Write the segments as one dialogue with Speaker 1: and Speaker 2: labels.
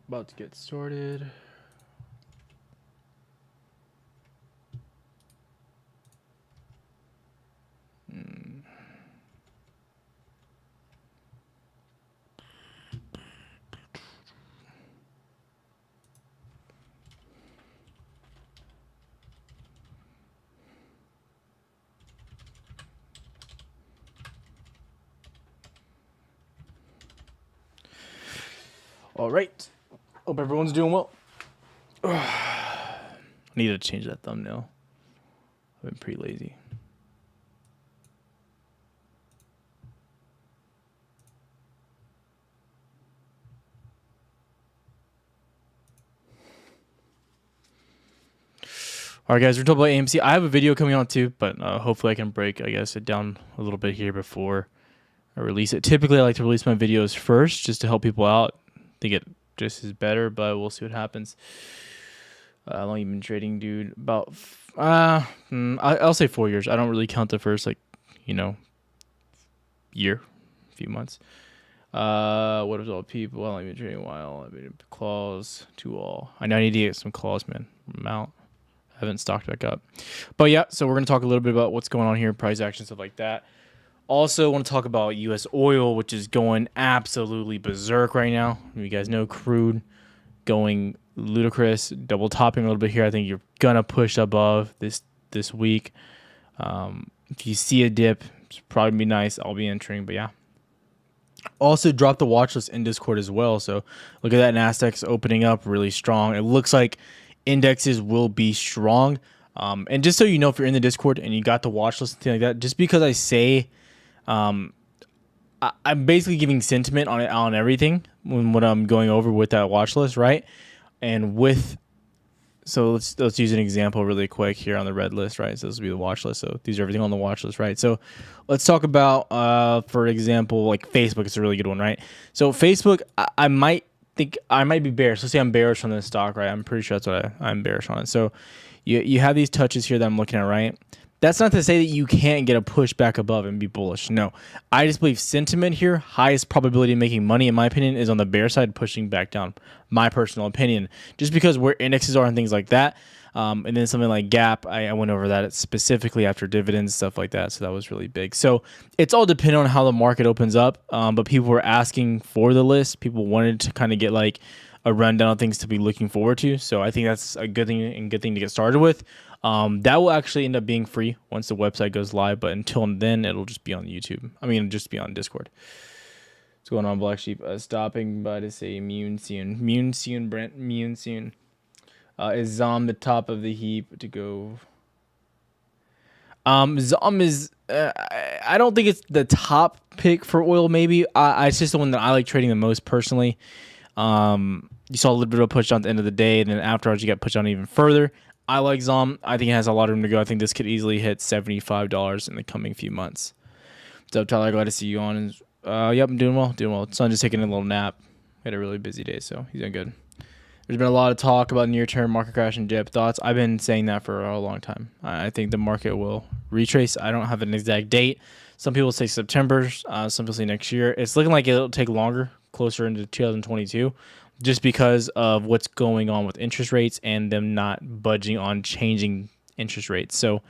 Speaker 1: About to get started. All right. Hope everyone's doing well. I need to change that thumbnail. I've been pretty lazy. All right, guys, we're talking about AMC. I have a video coming out too, but hopefully I can break, it down a little bit here before I release it. Typically, I like to release my videos first just to help people out. I think it just is better, but we'll see what happens. How long you been trading, dude? About, I'll say 4 years. I don't really count the first, year, few months. What is all people? Well, I've been trading a while. I've been claws to all. I know I need to get some claws, man. I'm out. I haven't stocked back up. But yeah, so we're going to talk a little bit about what's going on here, price action, stuff like that. Also, want to talk about U.S. oil, which is going absolutely berserk right now. You guys know crude going ludicrous, double topping a little bit here. I think you're going to push above this week. If you see a dip, it's probably be nice. I'll be entering, but yeah. Also, drop the watch list in Discord as well. So look at that. Nasdaq's opening up really strong. It looks like indexes will be strong. And just so you know, if you're in the Discord and you got the watch list and things like that, just because I say, I'm basically giving sentiment on everything when I'm going over with that watch list, right? And so let's use an example really quick here on the red list, right? So this will be the watch list. So these are everything on the watch list, right? So let's talk about, for example, like Facebook. It's a really good one, right? So Facebook, I might be bearish. Let's say I'm bearish on this stock, right? I'm pretty sure that's what I'm bearish on it. So you have these touches here that I'm looking at, right? That's not to say that you can't get a push back above and be bullish. No, I just believe sentiment here, highest probability of making money, in my opinion, is on the bear side, pushing back down. My personal opinion, just because where indexes are and things like that. And then something like Gap, I went over that specifically after dividends, stuff like that. So that was really big. So it's all dependent on how the market opens up. But people were asking for the list. People wanted to kind of get like a rundown of things to be looking forward to. So I think that's a good thing to get started with. That will actually end up being free once the website goes live. But until then, it'll just be on YouTube. Just be on Discord. What's going on, Black Sheep? Stopping by to say immune soon, Brent, immune soon. Is Zom the top of the heap to go? Zom is, I don't think it's the top pick for oil, maybe. It's just the one that I like trading the most personally. You saw a little bit of a push down at the end of the day, and then afterwards you got pushed down even further. I like Zom. I think it has a lot of room to go. I think this could easily hit $75 in the coming few months. What's up, Tyler? Glad to see you on. Yep, I'm doing well. Son just taking a little nap. Had a really busy day, so he's doing good. There's been a lot of talk about near-term market crash and dip. Thoughts? I've been saying that for a long time. I think the market will retrace. I don't have an exact date. Some people say September. Some people say next year. It's looking like it'll take longer, closer into 2022, just because of what's going on with interest rates and them not budging on changing interest rates. So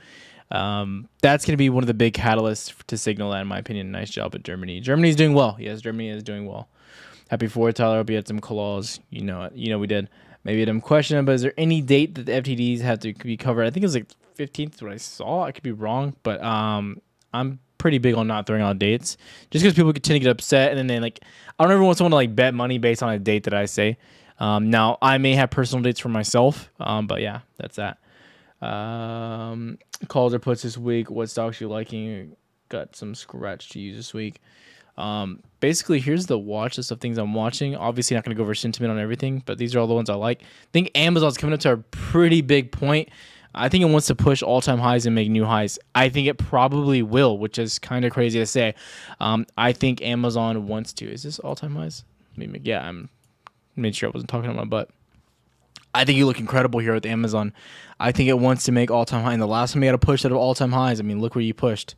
Speaker 1: that's going to be one of the big catalysts to signal that, in my opinion. Nice job at Germany. Germany's doing well. Yes, Germany is doing well. Happy for it, Tyler. Hope you had some claws. You know it. You know we did. Maybe a dumb question, but is there any date that the FTDs have to be covered? I think it was like 15th is what I saw. I could be wrong, but I'm pretty big on not throwing out dates, just because people tend to get upset, and then they I don't ever want someone to bet money based on a date that I say. Now I may have personal dates for myself, but yeah, that's that. Calder puts this week. What stocks you liking? Got some scratch to use this week. Basically, here's the watch list of things I'm watching. Obviously, not going to go over sentiment on everything, but these are all the ones I like. I think Amazon's coming up to a pretty big point. I think it wants to push all-time highs and make new highs. I think it probably will, which is kind of crazy to say. I think Amazon wants to. Is this all-time highs? Maybe, yeah, I'm made sure I wasn't talking on my butt. I think you look incredible here with Amazon. I think it wants to make all-time high. And the last time you had a push out of all-time highs, look where you pushed.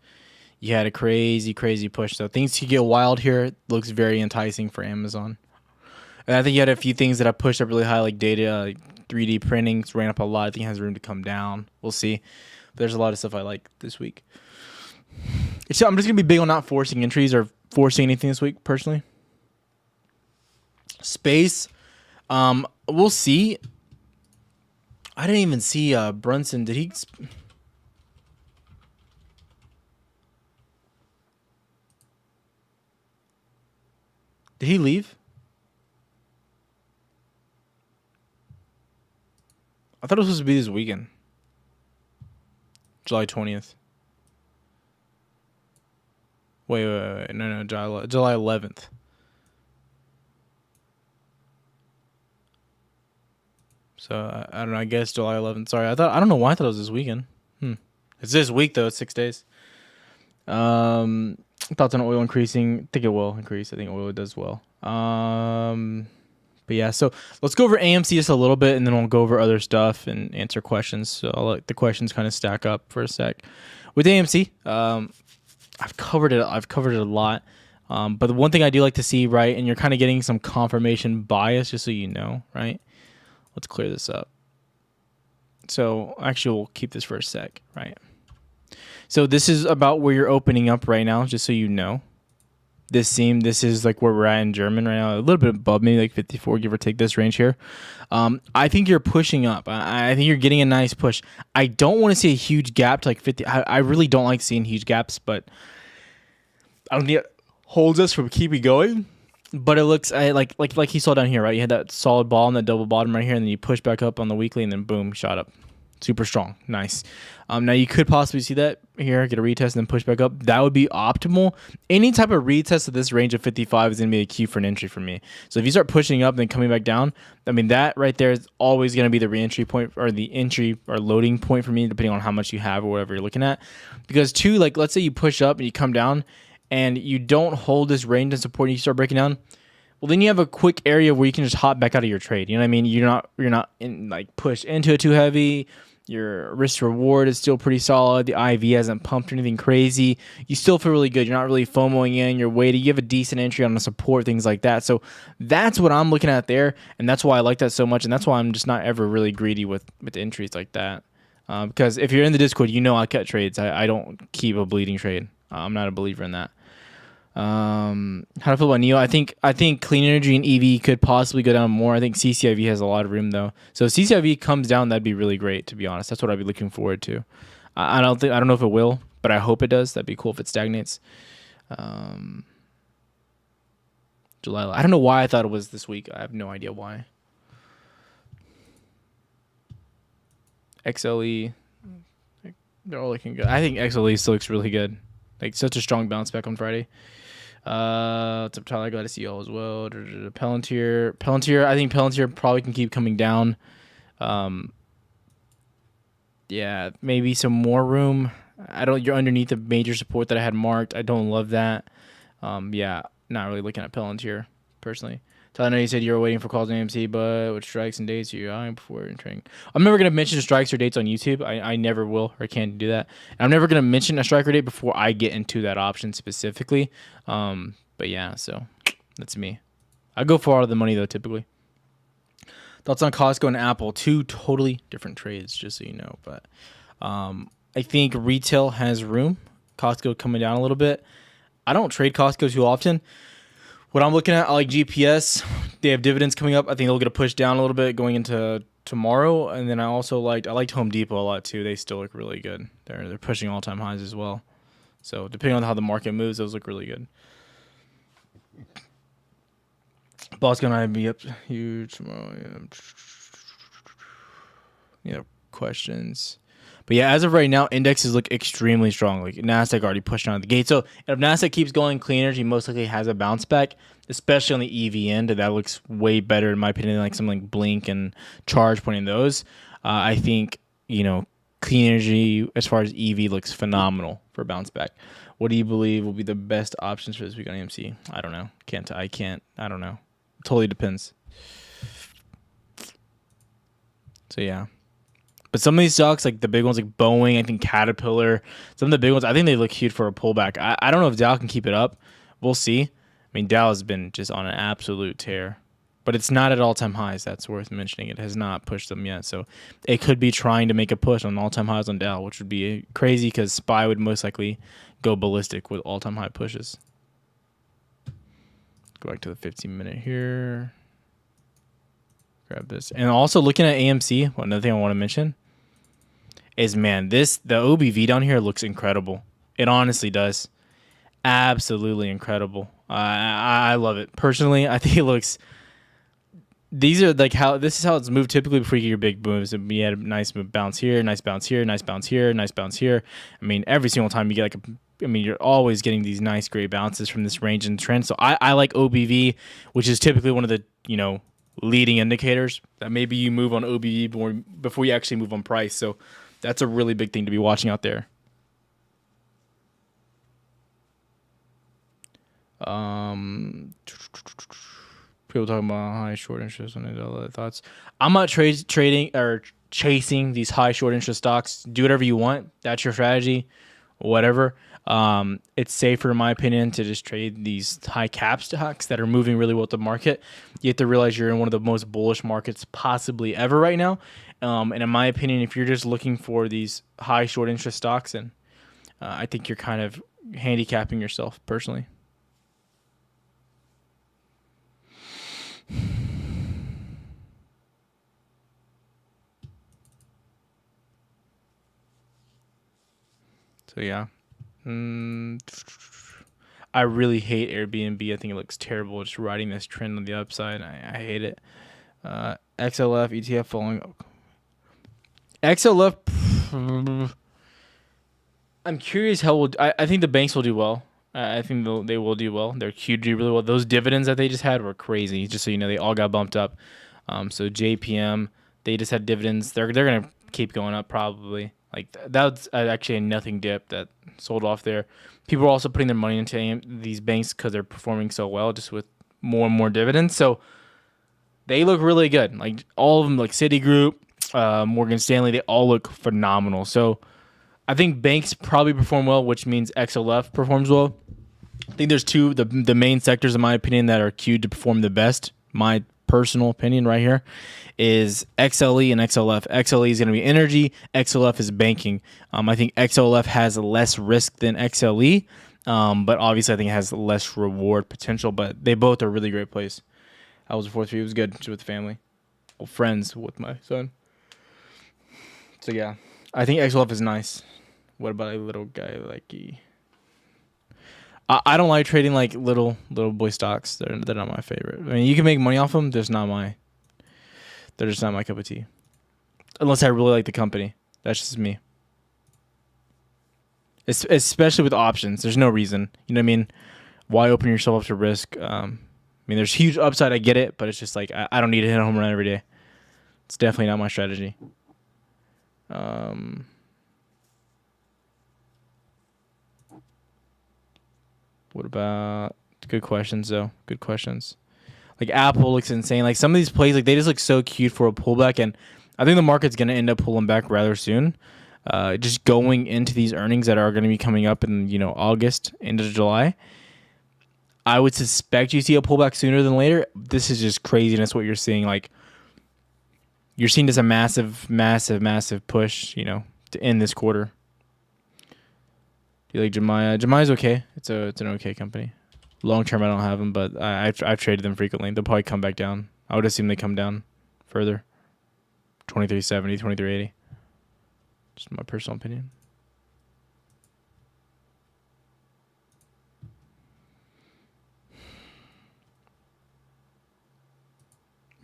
Speaker 1: You had a crazy, crazy push. So things could get wild here. It looks very enticing for Amazon. And I think you had a few things that I pushed up really high, like data, 3D printing ran up a lot. I think it has room to come down. We'll see. But there's a lot of stuff I like this week. So I'm just going to be big on not forcing entries or forcing anything this week, personally. Space, we'll see. I didn't even see Brunson. Did he... Did he leave? I thought it was supposed to be this weekend. July 20th. Wait. No, July 11th. So, I don't know. I guess July 11th. Sorry, I don't know why I thought it was this weekend. It's this week, though. It's 6 days. Thoughts on oil increasing? I think it will increase. I think oil does well. But yeah, so let's go over AMC just a little bit, and then we'll go over other stuff and answer questions. So I'll let the questions kind of stack up for a sec. With AMC, I've covered it a lot. But the one thing I do like to see, right, and you're kind of getting some confirmation bias, just so you know, right? Let's clear this up. So actually, we'll keep this for a sec, right? So this is about where you're opening up right now, just so you know. This is like where we're at in German right now, a little bit above, maybe like 54, give or take this range here. I think you're pushing up. I think you're getting a nice push. I don't want to see a huge gap to like 50. I really don't like seeing huge gaps, but I don't think it holds us from keeping going. But it looks like you saw down here, right? You had that solid ball and that double bottom right here, and then you push back up on the weekly, and then boom, shot up. Super strong. Nice. Now you could possibly see that here, get a retest and then push back up. That would be optimal. Any type of retest of this range of 55 is going to be a key for an entry for me. So if you start pushing up and then coming back down, I mean, that right there is always going to be the re-entry point or the entry or loading point for me, depending on how much you have or whatever you're looking at. Because two, like let's say you push up and you come down and you don't hold this range and support and you start breaking down. Well, then you have a quick area where you can just hop back out of your trade. You know what I mean? You're not in, like pushed into it too heavy. Your risk reward is still pretty solid. The IV hasn't pumped anything crazy. You still feel really good. You're not really FOMOing in. You're waiting. You have a decent entry on the support, things like that. So that's what I'm looking at there, and that's why I like that so much, and that's why I'm just not ever really greedy with entries like that. Because if you're in the Discord, you know I cut trades. I don't keep a bleeding trade. I'm not a believer in that. How do I feel about NEO? I think clean energy and EV could possibly go down more. I think CCIV has a lot of room though. So if CCIV comes down, that'd be really great, to be honest. That's what I'd be looking forward to. I don't know if it will, but I hope it does. That'd be cool if it stagnates. July. I don't know why I thought it was this week. I have no idea why. XLE, they're all looking good. I think XLE still looks really good. Like such a strong bounce back on Friday. What's up, Tyler? Glad to see you all as well. Palantir. I think Palantir probably can keep coming down. Yeah, maybe some more room. You're underneath the major support that I had marked. I don't love that. Yeah, not really looking at Palantir personally. Tyler, I know you said you were waiting for calls on AMC, but what strikes and dates are you eyeing before entering? I'm never going to mention strikes or dates on YouTube. I never will or can't do that. And I'm never going to mention a strike or date before I get into that option specifically. But yeah, so that's me. I go for all of the money, though, typically. Thoughts on Costco and Apple? Two totally different trades, just so you know. But I think retail has room. Costco coming down a little bit. I don't trade Costco too often. What I'm looking at, I like GPS. They have dividends coming up. I think they'll get a push down a little bit going into tomorrow. And then I liked Home Depot a lot too. They still look really good. They're pushing all-time highs as well. So depending on how the market moves, those look really good. Boss gonna be up huge tomorrow. Yeah, questions. But yeah, as of right now, indexes look extremely strong. Like Nasdaq already pushed out of the gate. So if Nasdaq keeps going, clean energy most likely has a bounce back, especially on the EV end. That looks way better in my opinion than like something like Blink and Charge pointing those. I think, clean energy as far as EV looks phenomenal for a bounce back. What do you believe will be the best options for this week on AMC? I don't know. I don't know. It totally depends. So yeah. But some of these stocks, like the big ones, like Boeing, I think Caterpillar, some of the big ones, I think they look huge for a pullback. I don't know if Dow can keep it up. We'll see. I mean, Dow has been just on an absolute tear. but it's not at all-time highs. That's worth mentioning. It has not pushed them yet, so it could be trying to make a push on all-time highs on Dow, which would be crazy because SPY would most likely go ballistic with all-time high pushes. Go back to the 15-minute here. Grab this. And also looking at AMC, another thing I want to mention is, man, the OBV down here looks incredible. It honestly does. Absolutely incredible. I love it. Personally, I think it looks... These are like this is how it's moved typically before you get your big moves. You had a nice bounce here, nice bounce here, nice bounce here, nice bounce here. I mean, every single time you get you're always getting these nice great bounces from this range and trend. So I like OBV, which is typically one of the, leading indicators that maybe you move on OBV before you actually move on price. So that's a really big thing to be watching out there. People talking about high short interest and all other thoughts. I'm not trading or chasing these high short interest stocks. Do whatever you want. That's your strategy, whatever. It's safer, in my opinion, to just trade these high cap stocks that are moving really well with the market. You have to realize you're in one of the most bullish markets possibly ever right now. And in my opinion, if you're just looking for these high short interest stocks, and I think you're kind of handicapping yourself personally. So yeah, I really hate Airbnb. I think it looks terrible. Just riding this trend on the upside. I hate it. XLF ETF falling. XLF. I'm curious how I think the banks will do well. I think they will do well. They're huge, do really well. Those dividends that they just had were crazy. Just so you know, they all got bumped up. So JPM, they just had dividends. They're gonna keep going up probably. Like that's actually a nothing dip that sold off there. People are also putting their money into these banks because they're performing so well, just with more and more dividends. So they look really good. Like all of them, like Citigroup, Morgan Stanley, they all look phenomenal. So I think banks probably perform well, which means XLF performs well. I think there's the main sectors, in my opinion, that are queued to perform the best. My personal opinion right here is XLE and XLF. XLE is going to be energy. XLF is banking. I think XLF has less risk than XLE, but obviously I think it has less reward potential, but they both are really great plays. I was a 4-3. It was good with the family. Well, friends with my son. So yeah, I think XLF is nice. What about a little guy like he? I don't like trading like little boy stocks. They're not my favorite. I mean, you can make money off them. They're just not my cup of tea. Unless I really like the company. That's just me. Especially with options. There's no reason. You know what I mean? Why open yourself up to risk? I mean, there's huge upside. I get it, but it's just like I don't need to hit a home run every day. It's definitely not my strategy. What about good questions though? Good questions. Like Apple looks insane. Like some of these plays, like they just look so cute for a pullback, and I think the market's gonna end up pulling back rather soon. Just going into these earnings that are gonna be coming up in August into July. I would suspect you see a pullback sooner than later. This is just craziness what you're seeing. Like you're seeing just a massive push, to end this quarter. Do you like Jemiah? Jemiah's okay. It's an okay company. Long term, I don't have them, but I've traded them frequently. They'll probably come back down. I would assume they come down further. 2370, 2380. Just my personal opinion.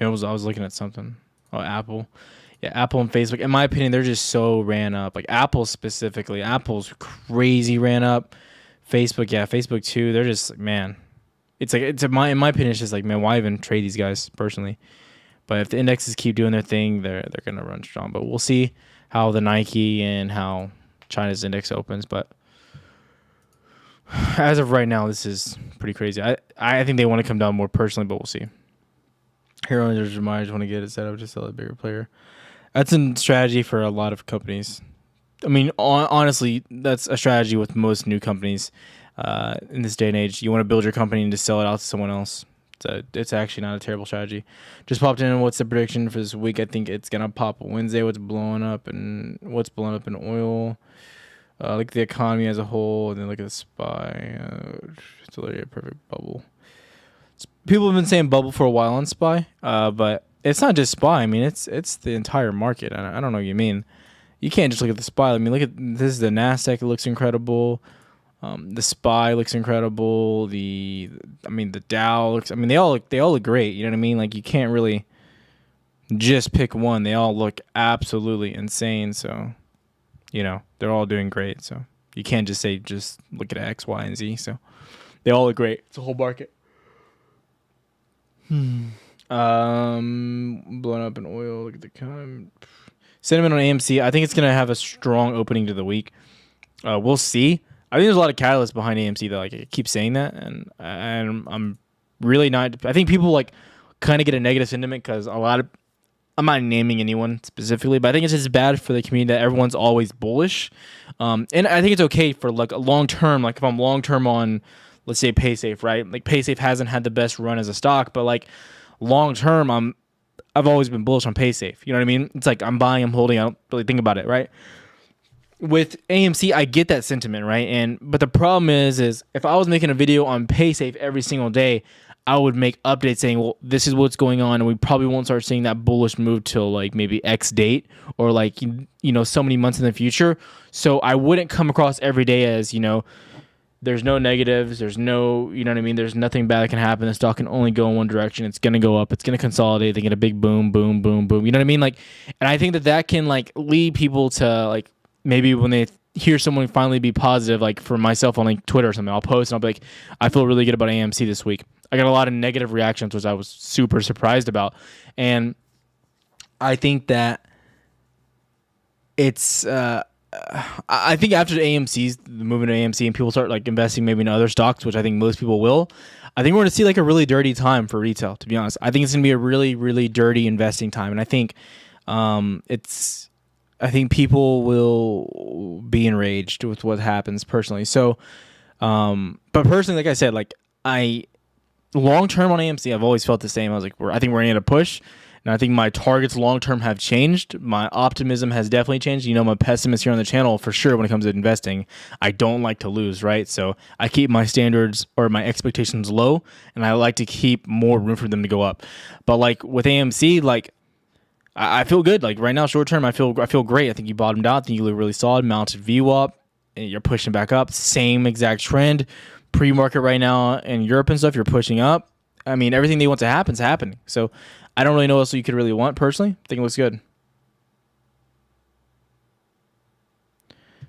Speaker 1: I was looking at something. Oh, Apple. Yeah, Apple and Facebook. In my opinion, they're just so ran up. Like Apple specifically. Apple's crazy ran up. Facebook, yeah, Facebook too. They're just, man. In my opinion, it's just like, man, why even trade these guys personally? But if the indexes keep doing their thing, they're gonna run strong. But we'll see how the Nike and how China's index opens. But as of right now, this is pretty crazy. I think they want to come down more personally, but we'll see. Hero and Jemiah just want to get it set up to sell a bigger player. That's a strategy for a lot of companies. I mean, honestly, that's a strategy with most new companies in this day and age. You want to build your company and just sell it out to someone else. It's actually not a terrible strategy. Just popped in. What's the prediction for this week? I think it's gonna pop Wednesday. What's blowing up in oil? Look at the economy as a whole, and then look at the SPY. It's literally a perfect bubble. People have been saying bubble for a while on SPY, but it's not just SPY. I mean, it's the entire market. I don't know what you mean. You can't just look at the SPY. I mean, look at this is the Nasdaq. It looks incredible. The SPY looks incredible. The Dow looks. I mean, they all look great. You know what I mean? Like, you can't really just pick one. They all look absolutely insane. So, they're all doing great. So you can't just say just look at X, Y, and Z. So they all look great. It's a whole market. Blown up in oil. Look at the time. Sentiment on AMC. I think it's gonna have a strong opening to the week. We'll see. I think there's a lot of catalysts behind AMC that, like, I keep saying that, and I'm really not. I think people kind of get a negative sentiment because I'm not naming anyone specifically, but I think it's just bad for the community that everyone's always bullish. And I think it's okay for a long term. Like, if I'm long term on, let's say, PaySafe, right? Like, PaySafe hasn't had the best run as a stock, but long term, I've always been bullish on PaySafe. You know what I mean? It's like I'm buying, I'm holding. I don't really think about it, right? With AMC, I get that sentiment, right? But the problem is if I was making a video on PaySafe every single day, I would make updates saying, well, this is what's going on, and we probably won't start seeing that bullish move till maybe X date or so many months in the future. So I wouldn't come across every day as, there's no negatives, there's no, you know what I mean? There's nothing bad that can happen. The stock can only go in one direction. It's going to go up. It's going to consolidate. They get a big boom, boom, boom, boom. You know what I mean? And I think that can lead people to maybe when they hear someone finally be positive, for myself on Twitter or something, I'll post and I'll be like, I feel really good about AMC this week. I got a lot of negative reactions, which I was super surprised about. And I think that it's, I think after the movement of AMC and people start investing maybe in other stocks, which I think most people will, I think we're going to see a really dirty time for retail, to be honest. I think it's going to be a really, really dirty investing time. And I think I think people will be enraged with what happens personally. So, but personally, like I said, long term on AMC, I've always felt the same. I was I think we're going to push, and I think my targets long term have changed. My optimism has definitely changed. I'm a pessimist here on the channel for sure when it comes to investing. I don't like to lose, right? So I keep my standards or my expectations low, and I like to keep more room for them to go up. But with AMC, I feel good. Right now, short term, I feel great. I think you bottomed out. I think you look really solid. Mounted view up, and you're pushing back up. Same exact trend. Pre-market right now in Europe and stuff, you're pushing up. I mean, everything they want to happen is happening. So I don't really know what else you could really want personally. I think it looks good.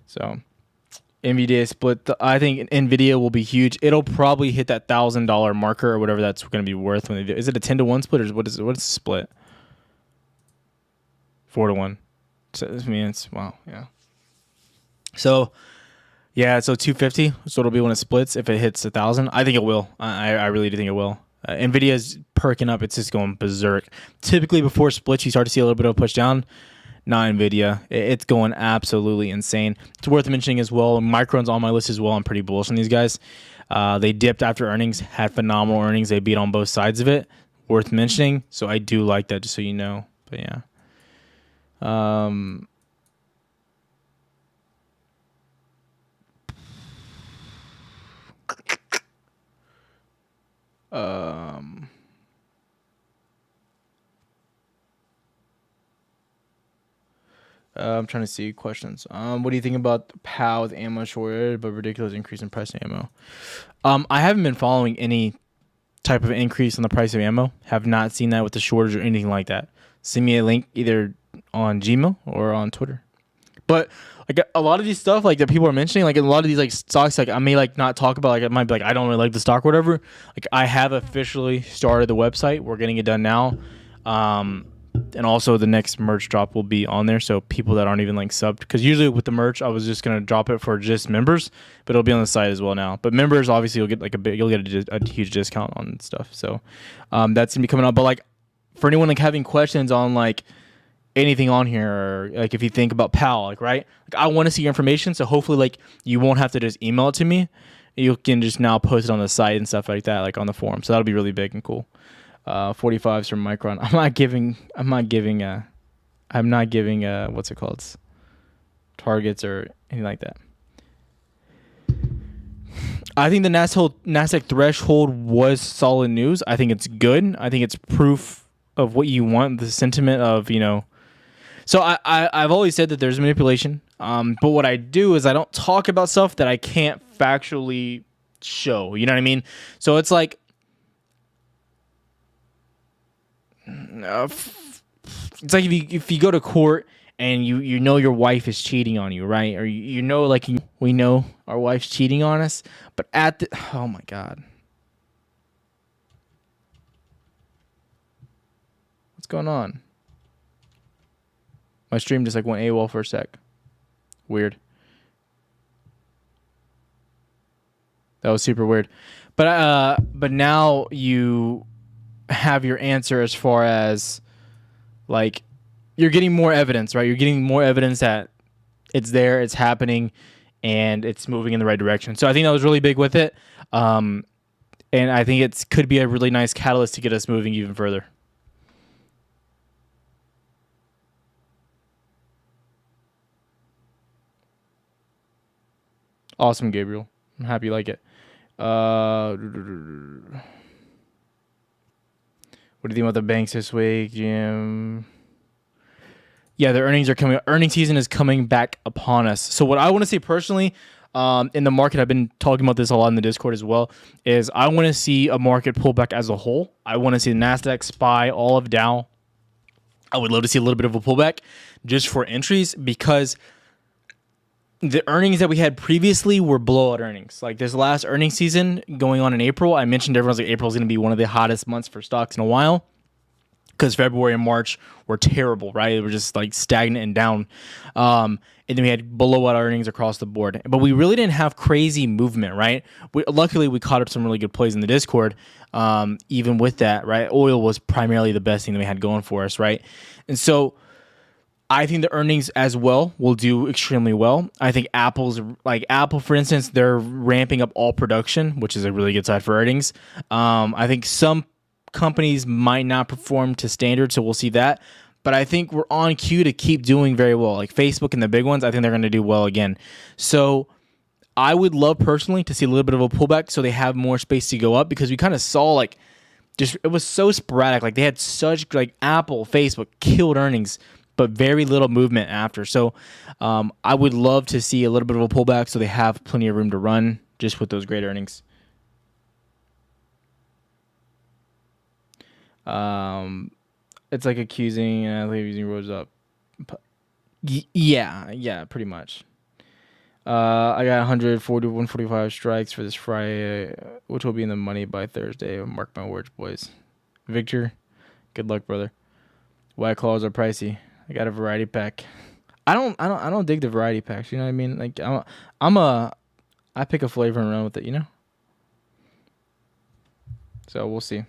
Speaker 1: So NVIDIA split. I think NVIDIA will be huge. It'll probably hit that $1,000 marker or whatever that's going to be worth when they do. Is it a 10-to-1 split, or what is the split? 4-to-1. So, I mean, it's wow, yeah. So 250. So it'll be when it splits. If it hits 1,000, I think it will. I really do think it will. Nvidia's perking up. It's just going berserk. Typically before splits, you start to see a little bit of a push down. Not Nvidia. It's going absolutely insane. It's worth mentioning as well. Micron's on my list as well. I'm pretty bullish on these guys. They dipped after earnings, had phenomenal earnings. They beat on both sides of it. Worth mentioning. So I do like that, just so you know. But yeah. I'm trying to see questions. What do you think about POW with ammo shortage, but ridiculous increase in price of ammo? I haven't been following any type of increase in the price of ammo. Have not seen that with the shortage or anything like that. Send me a link either on Gmail or on Twitter. But a lot of these stuff that people are mentioning, a lot of these stocks, I may not talk about. I might be I don't really like the stock or whatever. I have officially started the website. We're getting it done now. And also the next merch drop will be on there, so people that aren't even subbed, because usually with the merch I was just gonna drop it for just members, but it'll be on the site as well now. But members, obviously, you'll get you'll get a huge discount on stuff. So that's gonna be coming up. But for anyone having questions on anything on here, or if you think about PAL, right? I want to see your information, so hopefully you won't have to just email it to me. You can just now post it on the site and stuff like that, like on the forum. So that'll be really big and cool. 45s from Micron. I'm not giving what's it called? Targets or anything like that. I think the Nasdaq threshold was solid news. I think it's good. I think it's proof of what you want, the sentiment of, So I've always said that there's manipulation. But what I do is I don't talk about stuff that I can't factually show. You know what I mean? So it's like, if you go to court and you know your wife is cheating on you, right? Or we know our wife's cheating on us, but oh my God. What's going on? My stream just went AWOL for a sec. Weird. That was super weird. But now you have your answer as far as you're getting more evidence, right? You're getting more evidence that it's there, it's happening, and it's moving in the right direction. So I think that was really big with it. And I think it could be a really nice catalyst to get us moving even further. Awesome, Gabriel. I'm happy you like it. What do you think about the banks this week, Jim? Yeah, their earnings are coming. Earnings season is coming back upon us. So what I want to say personally, in the market, I've been talking about this a lot in the Discord as well, is I want to see a market pullback as a whole. I want to see the Nasdaq, SPY, all of Dow. I would love to see a little bit of a pullback just for entries, because the earnings that we had previously were blowout earnings. Like this last earnings season going on in April, I mentioned everyone's like April is going to be one of the hottest months for stocks in a while, because February and March were terrible, right? They were just stagnant and down. And then we had blowout earnings across the board. But we really didn't have crazy movement, right? Luckily, we caught up some really good plays in the Discord. Even with that, right? Oil was primarily the best thing that we had going for us, right? And so I think the earnings as well will do extremely well. I think Apple, for instance, they're ramping up all production, which is a really good side for earnings. I think some companies might not perform to standard, so we'll see that. But I think we're on cue to keep doing very well. Like Facebook and the big ones, I think they're going to do well again. So I would love personally to see a little bit of a pullback so they have more space to go up, because we kind of saw it was so sporadic. Like they had such Apple, Facebook killed earnings, but very little movement after. So I would love to see a little bit of a pullback so they have plenty of room to run just with those great earnings. It's like accusing using roads up. Yeah, pretty much. I got 145 strikes for this Friday, which will be in the money by Thursday. Mark my words, boys. Victor, good luck, brother. White Claws are pricey. I got a variety pack. I don't dig the variety packs. You know what I mean? Like I pick a flavor and run with it. So we'll see.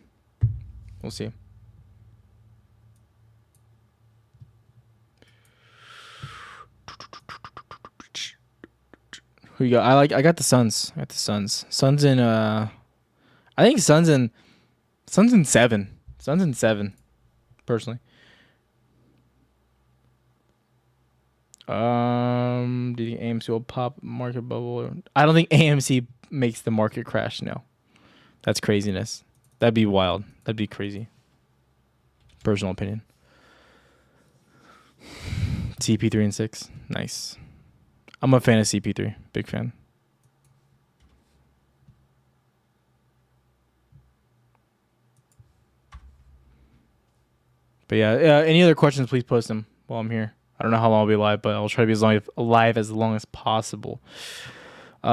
Speaker 1: We'll see. Who you got? I got the Suns. Suns in I think Suns in 7. Suns in 7, personally. Do you think AMC will pop market bubble? I don't think AMC makes the market crash. No, that's craziness. That'd be wild. That'd be crazy. Personal opinion. CP3 and 6. Nice. I'm a fan of CP3. Big fan. But yeah, any other questions, please post them while I'm here. I don't know how long I'll be live, but I'll try to be alive as long as possible. What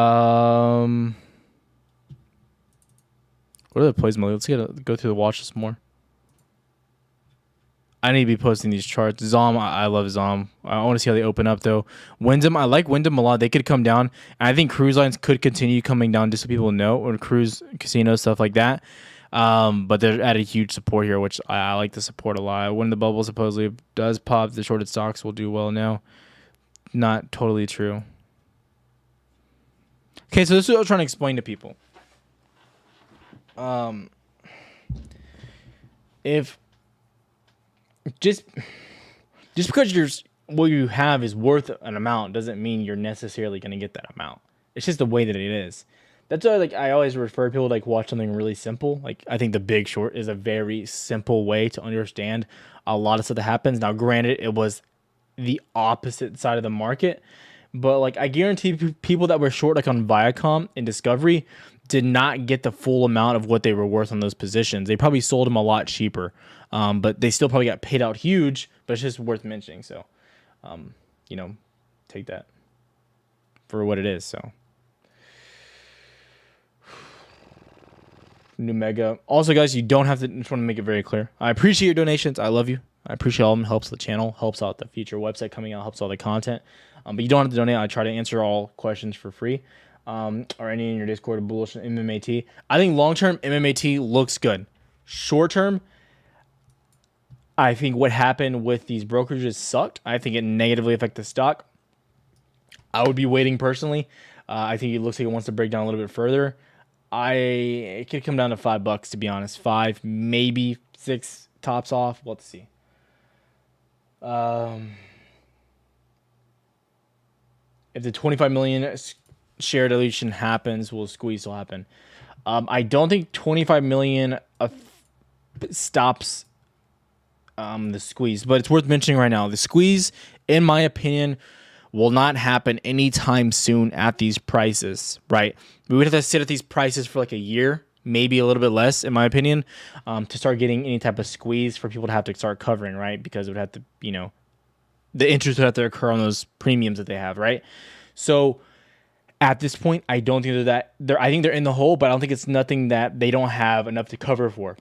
Speaker 1: are the plays, Molly? Let's go through the watch list more. I need to be posting these charts. Zom, I love Zom. I want to see how they open up, though. Wyndham, I like Wyndham a lot. They could come down. And I think cruise lines could continue coming down, just so people know, or cruise casinos, stuff like that. But they're at a huge support here, which I like the support a lot. When the bubble supposedly does pop, the shorted stocks will do well now. Not totally true. Okay, so this is what I was trying to explain to people. If just because what you have is worth an amount doesn't mean you're necessarily going to get that amount. It's just the way that it is. That's why, like, I always refer people to, like, watch something really simple. Like, I think The Big Short is a very simple way to understand a lot of stuff that happens. Now, granted, it was the opposite side of the market, but, like, I guarantee people that were short, like on Viacom and Discovery, did not get the full amount of what they were worth on those positions. They probably sold them a lot cheaper, but they still probably got paid out huge. But it's just worth mentioning. So, take that for what it is. So, new mega. Also, guys, you don't have to. Just want to make it very clear. I appreciate your donations. I love you. I appreciate all of them. Helps the channel. Helps out the future website coming out. Helps all the content. But you don't have to donate. I try to answer all questions for free. Or any in your Discord of bullish MMAT. I think long term MMAT looks good. Short term, I think what happened with these brokerages sucked. I think it negatively affected the stock. I would be waiting personally. I think it looks like it wants to break down a little bit further. It could come down to $5 to be honest. 5, maybe 6 tops off. Let's see. If the 25 million share dilution happens, will squeeze still happen? I don't think 25 million stops the squeeze, but it's worth mentioning right now. The squeeze, in my opinion, will not happen anytime soon at these prices, right? We would have to sit at these prices for like a year, maybe a little bit less, in my opinion, to start getting any type of squeeze for people to have to start covering, right? Because it would have to, the interest would have to occur on those premiums that they have, right? So at this point, I don't think I think they're in the hole, but I don't think it's nothing that they don't have enough to cover for.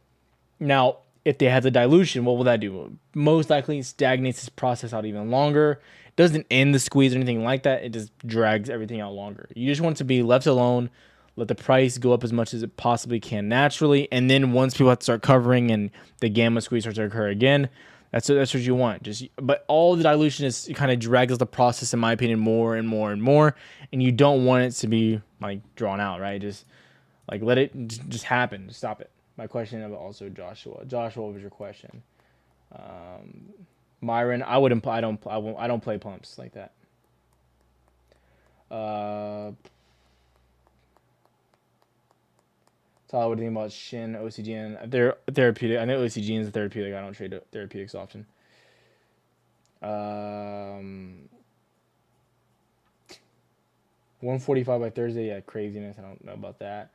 Speaker 1: Now, if they have the dilution, what will that do? Most likely stagnates this process out even longer. It doesn't end the squeeze or anything like that. It just drags everything out longer. You just want it to be left alone, let the price go up as much as it possibly can naturally, and then once people have to start covering and the gamma squeeze starts to occur again, that's what you want. But all the dilution is kind of drags the process, in my opinion, more and more and more, and you don't want it to be like drawn out, right? Just like let it just happen. Just stop it. My question about also Joshua. Joshua, what was your question? Myron, I don't play pumps like that. Tyler, what do you think about Shin, OCGN? They're therapeutic. I know OCGN is therapeutic. I don't trade therapeutics often. 145 by Thursday. Yeah, craziness. I don't know about that.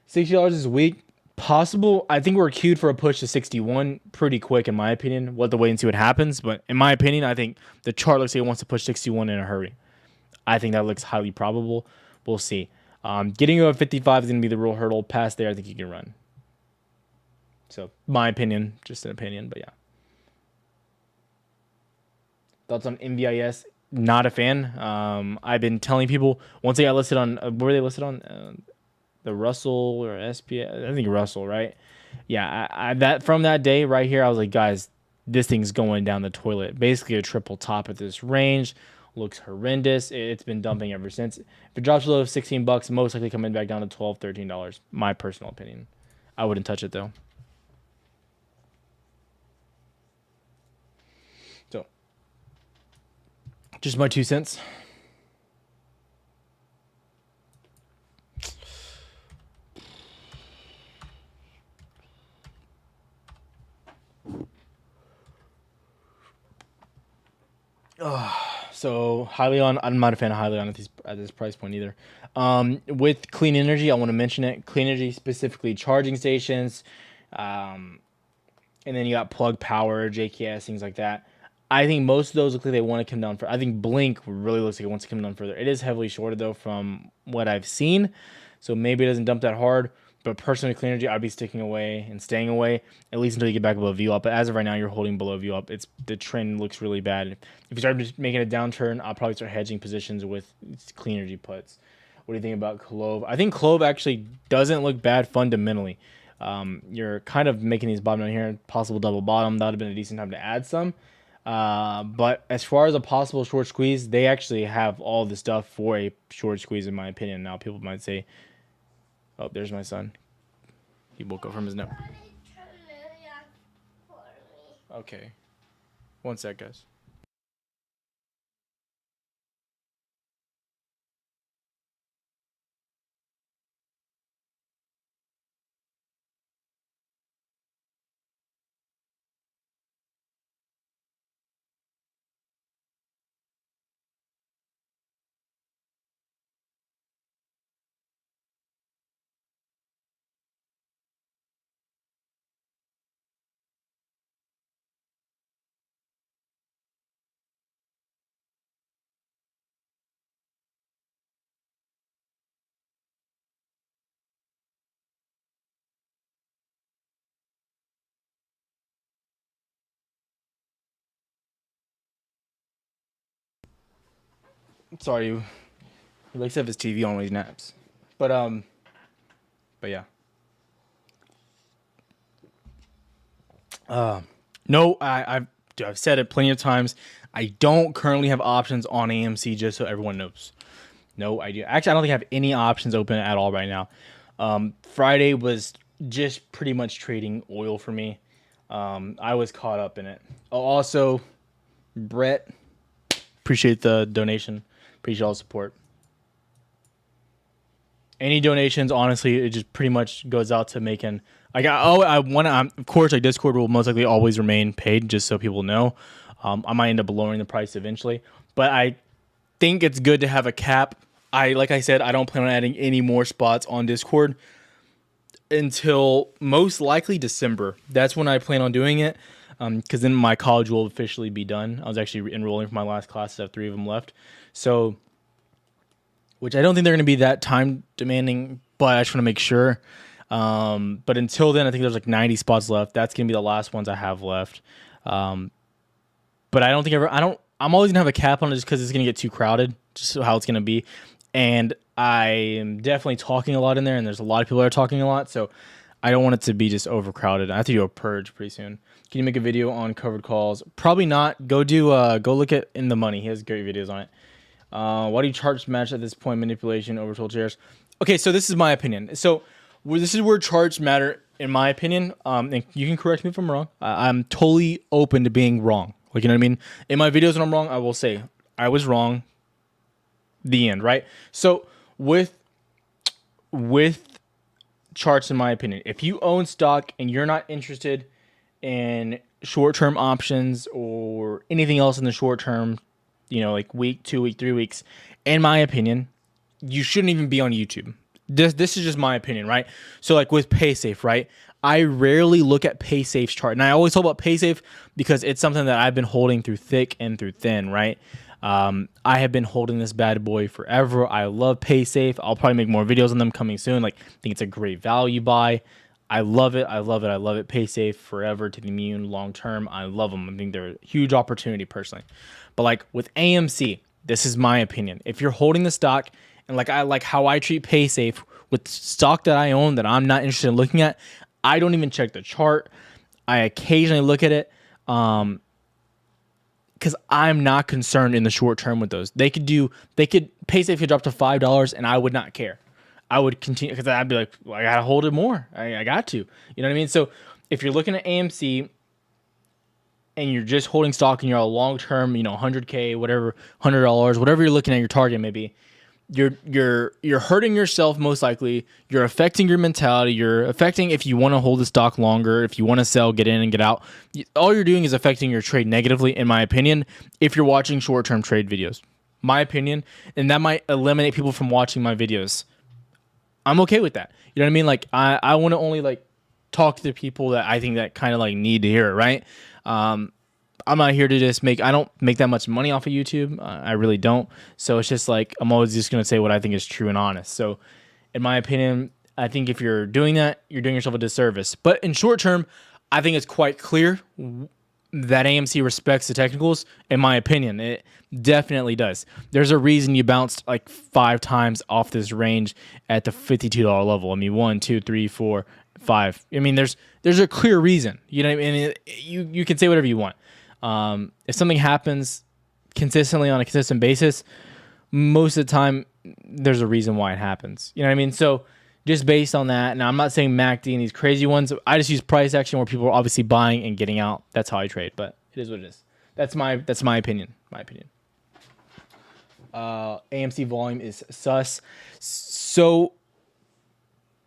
Speaker 1: $60 is weak. Possible. I think we're queued for a push to 61 pretty quick, in my opinion. We'll have to wait and see what happens. But in my opinion, I think the chart looks like it wants to push 61 in a hurry. I think that looks highly probable. We'll see. Getting you at 55 is going to be the real hurdle. Past there, I think you can run. So, my opinion, just an opinion, but yeah. Thoughts on MVIS? Not a fan. I've been telling people once they got listed on, where were they listed on? The Russell or SPX? I think Russell, right? Yeah, that from that day right here, I was like, guys, this thing's going down the toilet. Basically, a triple top at this range. Looks horrendous. It's been dumping ever since. If it drops below $16, most likely coming back down to $12, $13. My personal opinion. I wouldn't touch it though. So, just my 2 cents. So Hyliion, I'm not a fan of Hyliion at this price point either. With clean energy, I want to mention it. Clean energy, specifically charging stations, and then you got plug power, JKS, things like that. I think most of those look like they want to come down. I think Blink really looks like it wants to come down further. It is heavily shorted though from what I've seen, so maybe it doesn't dump that hard. But personally, clean energy, I'd be sticking away and staying away at least until you get back above VWAP. But as of right now, you're holding below VWAP. The trend looks really bad. If you start making a downturn, I'll probably start hedging positions with clean energy puts. What do you think about Clove? I think Clove actually doesn't look bad fundamentally. You're kind of making these bottom down here, possible double bottom. That would have been a decent time to add some. But as far as a possible short squeeze, they actually have all the stuff for a short squeeze, in my opinion. Now, people might say, oh, there's my son. He woke up from his nap. Okay. One sec, guys. Sorry, he likes to have his TV on when he naps. But yeah. No, I've said it plenty of times. I don't currently have options on AMC, just so everyone knows. No idea. Actually, I don't think I have any options open at all right now. Friday was just pretty much trading oil for me. I was caught up in it. Also, Brett, appreciate the donation. Appreciate all the support. Any donations, honestly, it just pretty much goes out to making. Of course, like Discord will most likely always remain paid, just so people know. I might end up lowering the price eventually, but I think it's good to have a cap. Like I said, I don't plan on adding any more spots on Discord until most likely December. That's when I plan on doing it, because then my college will officially be done. I was actually enrolling for my last class. I have 3 of them left, so which I don't think they're going to be that time demanding, but I just want to make sure. But until then, I think there's like 90 spots left. That's going to be the last ones I have left. But I don't think I'm always going to have a cap on it just because it's going to get too crowded, just how it's going to be. And I am definitely talking a lot in there, and there's a lot of people that are talking a lot, so I don't want it to be just overcrowded. I have to do a purge pretty soon. Can you make a video on covered calls? Probably not. Go look at In the Money. He has great videos on it. Why do you charts match at this point? Manipulation, oversold shares. Okay, so this is my opinion. So this is where charts matter, in my opinion. And you can correct me if I'm wrong. I'm totally open to being wrong. Like, you know what I mean? In my videos when I'm wrong, I will say I was wrong. The end, right? So with charts, in my opinion, if you own stock and you're not interested in short-term options or anything else in the short term, like week, 2 week, 3 weeks, in my opinion, you shouldn't even be on YouTube. This is just my opinion, right? So like with PaySafe, right? I rarely look at PaySafe's chart, and I always talk about PaySafe because it's something that I've been holding through thick and through thin, right? I have been holding this bad boy forever. I love PaySafe. I'll probably make more videos on them coming soon. Like, I think it's a great value buy. I love it. I love it. I love it. PaySafe forever to the moon, long term. I love them. I think they're a huge opportunity personally. But like with AMC, this is my opinion. If you're holding the stock, and like how I treat PaySafe with stock that I own that I'm not interested in looking at, I don't even check the chart. I occasionally look at it. Because I'm not concerned in the short term with those. PaySafe could drop to $5 and I would not care. I would continue because I'd be like, well, I gotta hold it more. I got to. You know what I mean? So if you're looking at AMC and you're just holding stock and you're a long term, $100K, whatever, $100, whatever you're looking at your target maybe, you're hurting yourself most likely. You're affecting your mentality. You're affecting if you want to hold the stock longer, if you want to sell, get in and get out. All you're doing is affecting your trade negatively, in my opinion, if you're watching short-term trade videos. My opinion, and that might eliminate people from watching my videos. I'm okay with that. You know what I mean? Like I want to only like talk to the people that I think that kind of like need to hear it, right? I'm not here to just I don't make that much money off of YouTube. I really don't. So it's just like, I'm always just going to say what I think is true and honest. So in my opinion, I think if you're doing that, you're doing yourself a disservice. But in short term, I think it's quite clear that AMC respects the technicals. In my opinion, it definitely does. There's a reason you bounced like 5 times off this range at the $52 level. I mean, 1, 2, 3, 4, 5. I mean, there's a clear reason. You know what I mean? You can say whatever you want. If something happens consistently on a consistent basis, most of the time there's a reason why it happens. You know what I mean? So just based on that, and I'm not saying MACD and these crazy ones. I just use price action where people are obviously buying and getting out. That's how I trade. But it is what it is. That's my opinion. My opinion. AMC volume is sus. So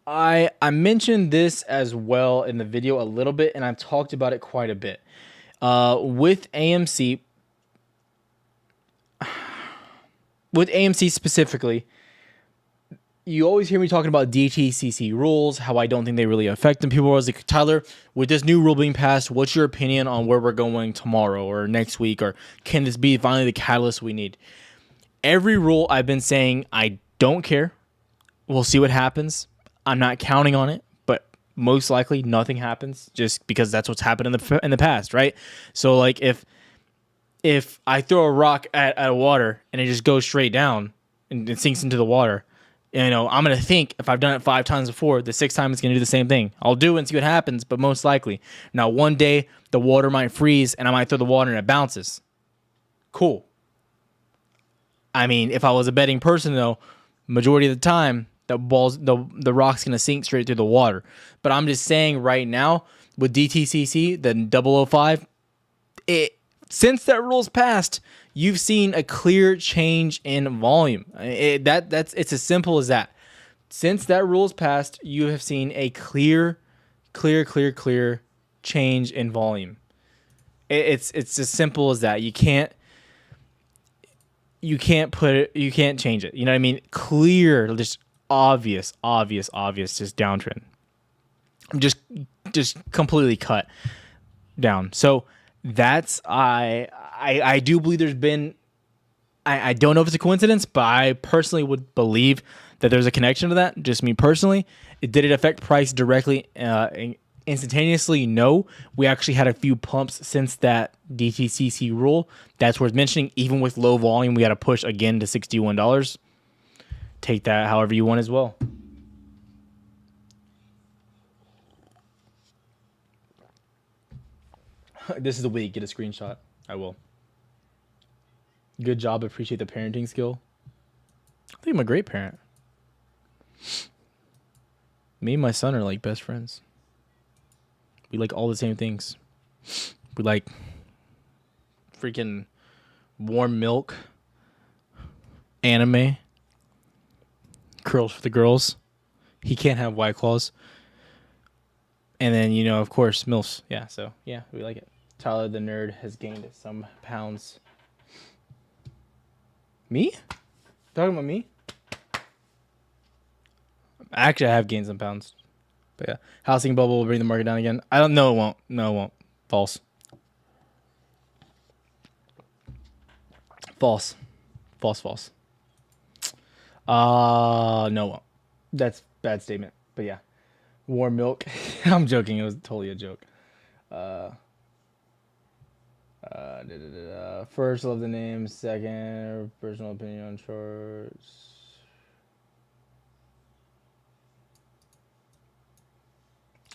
Speaker 1: I mentioned this as well in the video a little bit, and I've talked about it quite a bit. With AMC specifically, you always hear me talking about DTCC rules, how I don't think they really affect them. People are always like, Tyler, with this new rule being passed, what's your opinion on where we're going tomorrow or next week, or can this be finally the catalyst we need? Every rule I've been saying, I don't care. We'll see what happens. I'm not counting on it, but most likely nothing happens just because that's what's happened in the past, right? So like if I throw a rock at a water and it just goes straight down and it sinks into the water, you know, I'm going to think if I've done it 5 times before, the 6th time it's going to do the same thing. I'll do it and see what happens, but most likely. Now, one day the water might freeze and I might throw the water and it bounces. Cool. I mean, if I was a betting person, though, majority of the time, the rock's going to sink straight through the water. But I'm just saying right now, with DTCC, the 005, since that rule's passed, you've seen a clear change in volume. It's as simple as that. Since that rule's passed, you have seen a clear change in volume. It's as simple as that. You can't change it. You know what I mean? Clear, just obvious, just downtrend. Just completely cut down. So that's I do believe there's been, I don't know if it's a coincidence, but I personally would believe that there's a connection to that. Just me personally. Did it affect price directly, instantaneously? No. We actually had a few pumps since that DTCC rule. That's worth mentioning. Even with low volume, we had to push again to $61. Take that however you want as well. This is the week. Get a screenshot. I will. Good job. Appreciate the parenting skill. I think I'm a great parent. Me and my son are like best friends. We like all the same things. We like freaking warm milk, anime, curls for the girls. He can't have White Claws. And then, you know, of course, MILFs. Yeah, so, yeah, we like it. Tyler the nerd has gained some pounds. Me? Talking about me? Actually, I have gained some pounds. But yeah, housing bubble will bring the market down again. I don't know. It won't. No, it won't. False. False. No, it won't. That's a bad statement. But yeah, warm milk. I'm joking. It was totally a joke. First, love the name. Second, personal opinion on charts.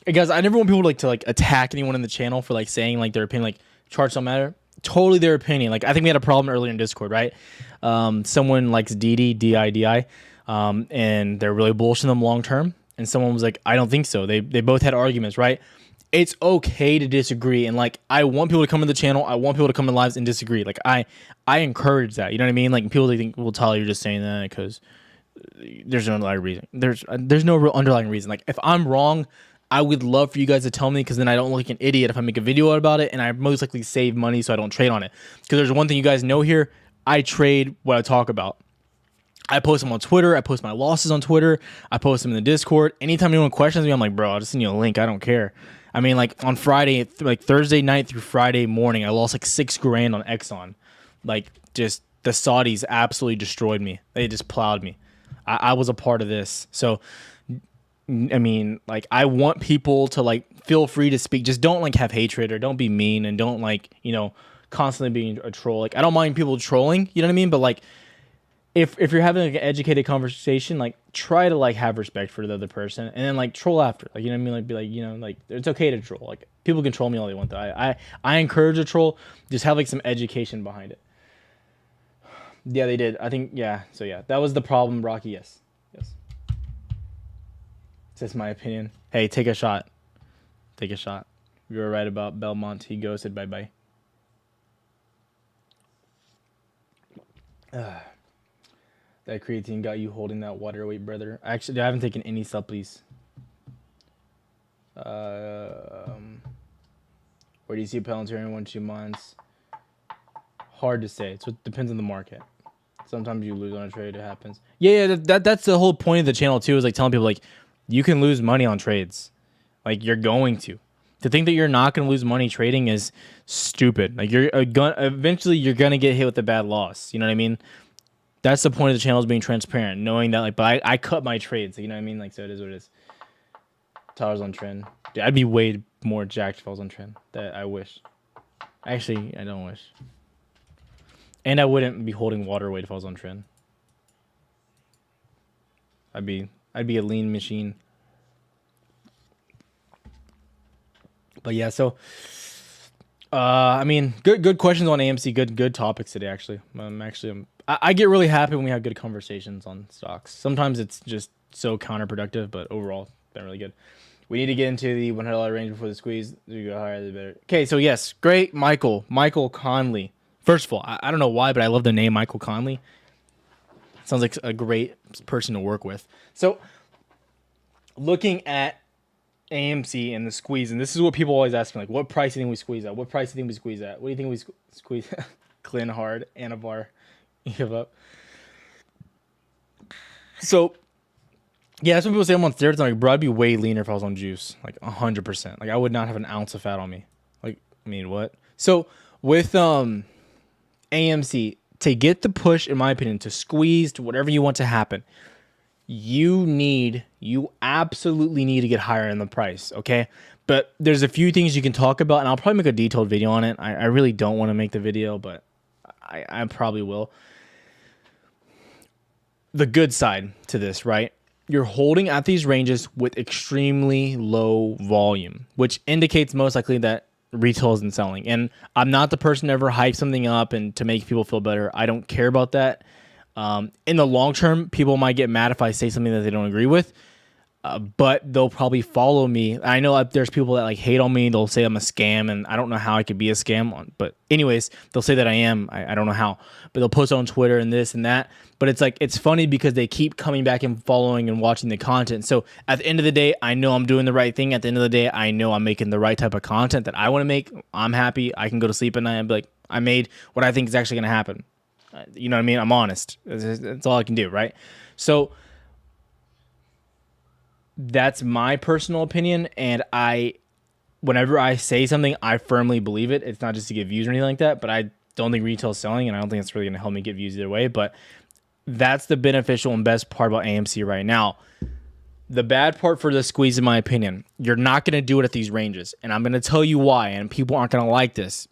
Speaker 1: Hey guys, I never want people to attack anyone in the channel for saying their opinion, charts don't matter. Totally their opinion. I think we had a problem earlier in Discord, right? Someone likes DIDI, and they're really bullish in them long term. And someone was like, I don't think so. They both had arguments, right? It's okay to disagree. And I want people to come to the channel. I want people to come in lives and disagree. I encourage that. You know what I mean? People think, well, Tyler, you're just saying that because there's no underlying reason. There's no real underlying reason. If I'm wrong, I would love for you guys to tell me, because then I don't look like an idiot if I make a video about it, and I most likely save money so I don't trade on it. Because there's one thing you guys know here, I trade what I talk about. I post them on Twitter. I post my losses on Twitter. I post them in the Discord. Anytime anyone questions me, I'm like, bro, I'll just send you a link. I don't care. I mean, on Friday, Thursday night through Friday morning, I lost $6 grand on Exxon. Just the Saudis absolutely destroyed me. They just plowed me. I was a part of this. So, I mean, I want people to feel free to speak. Just don't have hatred, or don't be mean, and don't constantly being a troll. I don't mind people trolling, you know what I mean? But if you're having like an educated conversation, like try to like have respect for the other person, and then like troll after, like, you know what I mean, like be like, you know, like it's okay to troll. Like people can troll me all they want. Though I encourage a troll, just have like some education behind it. Yeah, they did. I think yeah. So yeah, that was the problem, Rocky. Yes. That's my opinion. Hey, take a shot. Take a shot. You were right about Belmont. He ghosted. Bye bye. That creatine got you holding that water weight, brother. Actually, I haven't taken any supplies. Where do you see Palantir in 1-2 months? Hard to say. So it depends on the market. Sometimes you lose on a trade. It happens. Yeah, that's the whole point of the channel too. Is like telling people like you can lose money on trades. Like you're going to. To think that you're not going to lose money trading is stupid. Like eventually you're gonna get hit with a bad loss. You know what I mean? That's the point of the channel, is being transparent, knowing that like, but I cut my trades. You know what I mean? Like, so it is what it is. Tyler's on trend. Dude, I'd be way more jacked if I was on trend. That I wish. Actually, I don't wish. And I wouldn't be holding water weight if I was on trend. I'd be a lean machine. But yeah, so I mean, good questions on AMC. Good topics today. Actually, I get really happy when we have good conversations on stocks. Sometimes it's just so counterproductive, but overall, it's been really good. We need to get into the $100 range before the squeeze. The go higher, the better. Okay, so yes, great, Michael Conley. First of all, I don't know why, but I love the name Michael Conley. Sounds like a great person to work with. So, looking at AMC and the squeeze, and this is what people always ask me, like, what price do you think we squeeze at? What price do you think we squeeze at? What do you think we squeeze at? Clean hard, Anavar, give up. So, yeah, that's when people say I'm on steroids. I'm like, bro, I'd be way leaner if I was on juice, like 100%. Like, I would not have an ounce of fat on me. Like, I mean, what? So, with AMC, to get the push, in my opinion, to squeeze, to whatever you want to happen, you absolutely need to get higher in the price, okay? But there's a few things you can talk about, and I'll probably make a detailed video on it. I really don't want to make the video, but I probably will. The good side to this, right? You're holding at these ranges with extremely low volume, which indicates most likely that retail isn't selling. And I'm not the person to ever hype something up and to make people feel better. I don't care about that. In the long term, people might get mad if I say something that they don't agree with, but they'll probably follow me. I know there's people that like hate on me. They'll say I'm a scam, and I don't know how I could be a scam. But anyways, they'll say that I am. I don't know how, but they'll post it on Twitter and this and that. But it's like, it's funny because they keep coming back and following and watching the content. So at the end of the day, I know I'm doing the right thing. At the end of the day, I know I'm making the right type of content that I want to make. I'm happy. I can go to sleep at night and be like, I made what I think is actually going to happen. You know what I mean? I'm honest. That's all I can do, right? So that's my personal opinion, and whenever I say something, I firmly believe it. It's not just to get views or anything like that, but I don't think retail's selling, and I don't think it's really going to help me get views either way, but that's the beneficial and best part about AMC right now. The bad part for the squeeze, in my opinion, you're not going to do it at these ranges, and I'm going to tell you why, and people aren't going to like this.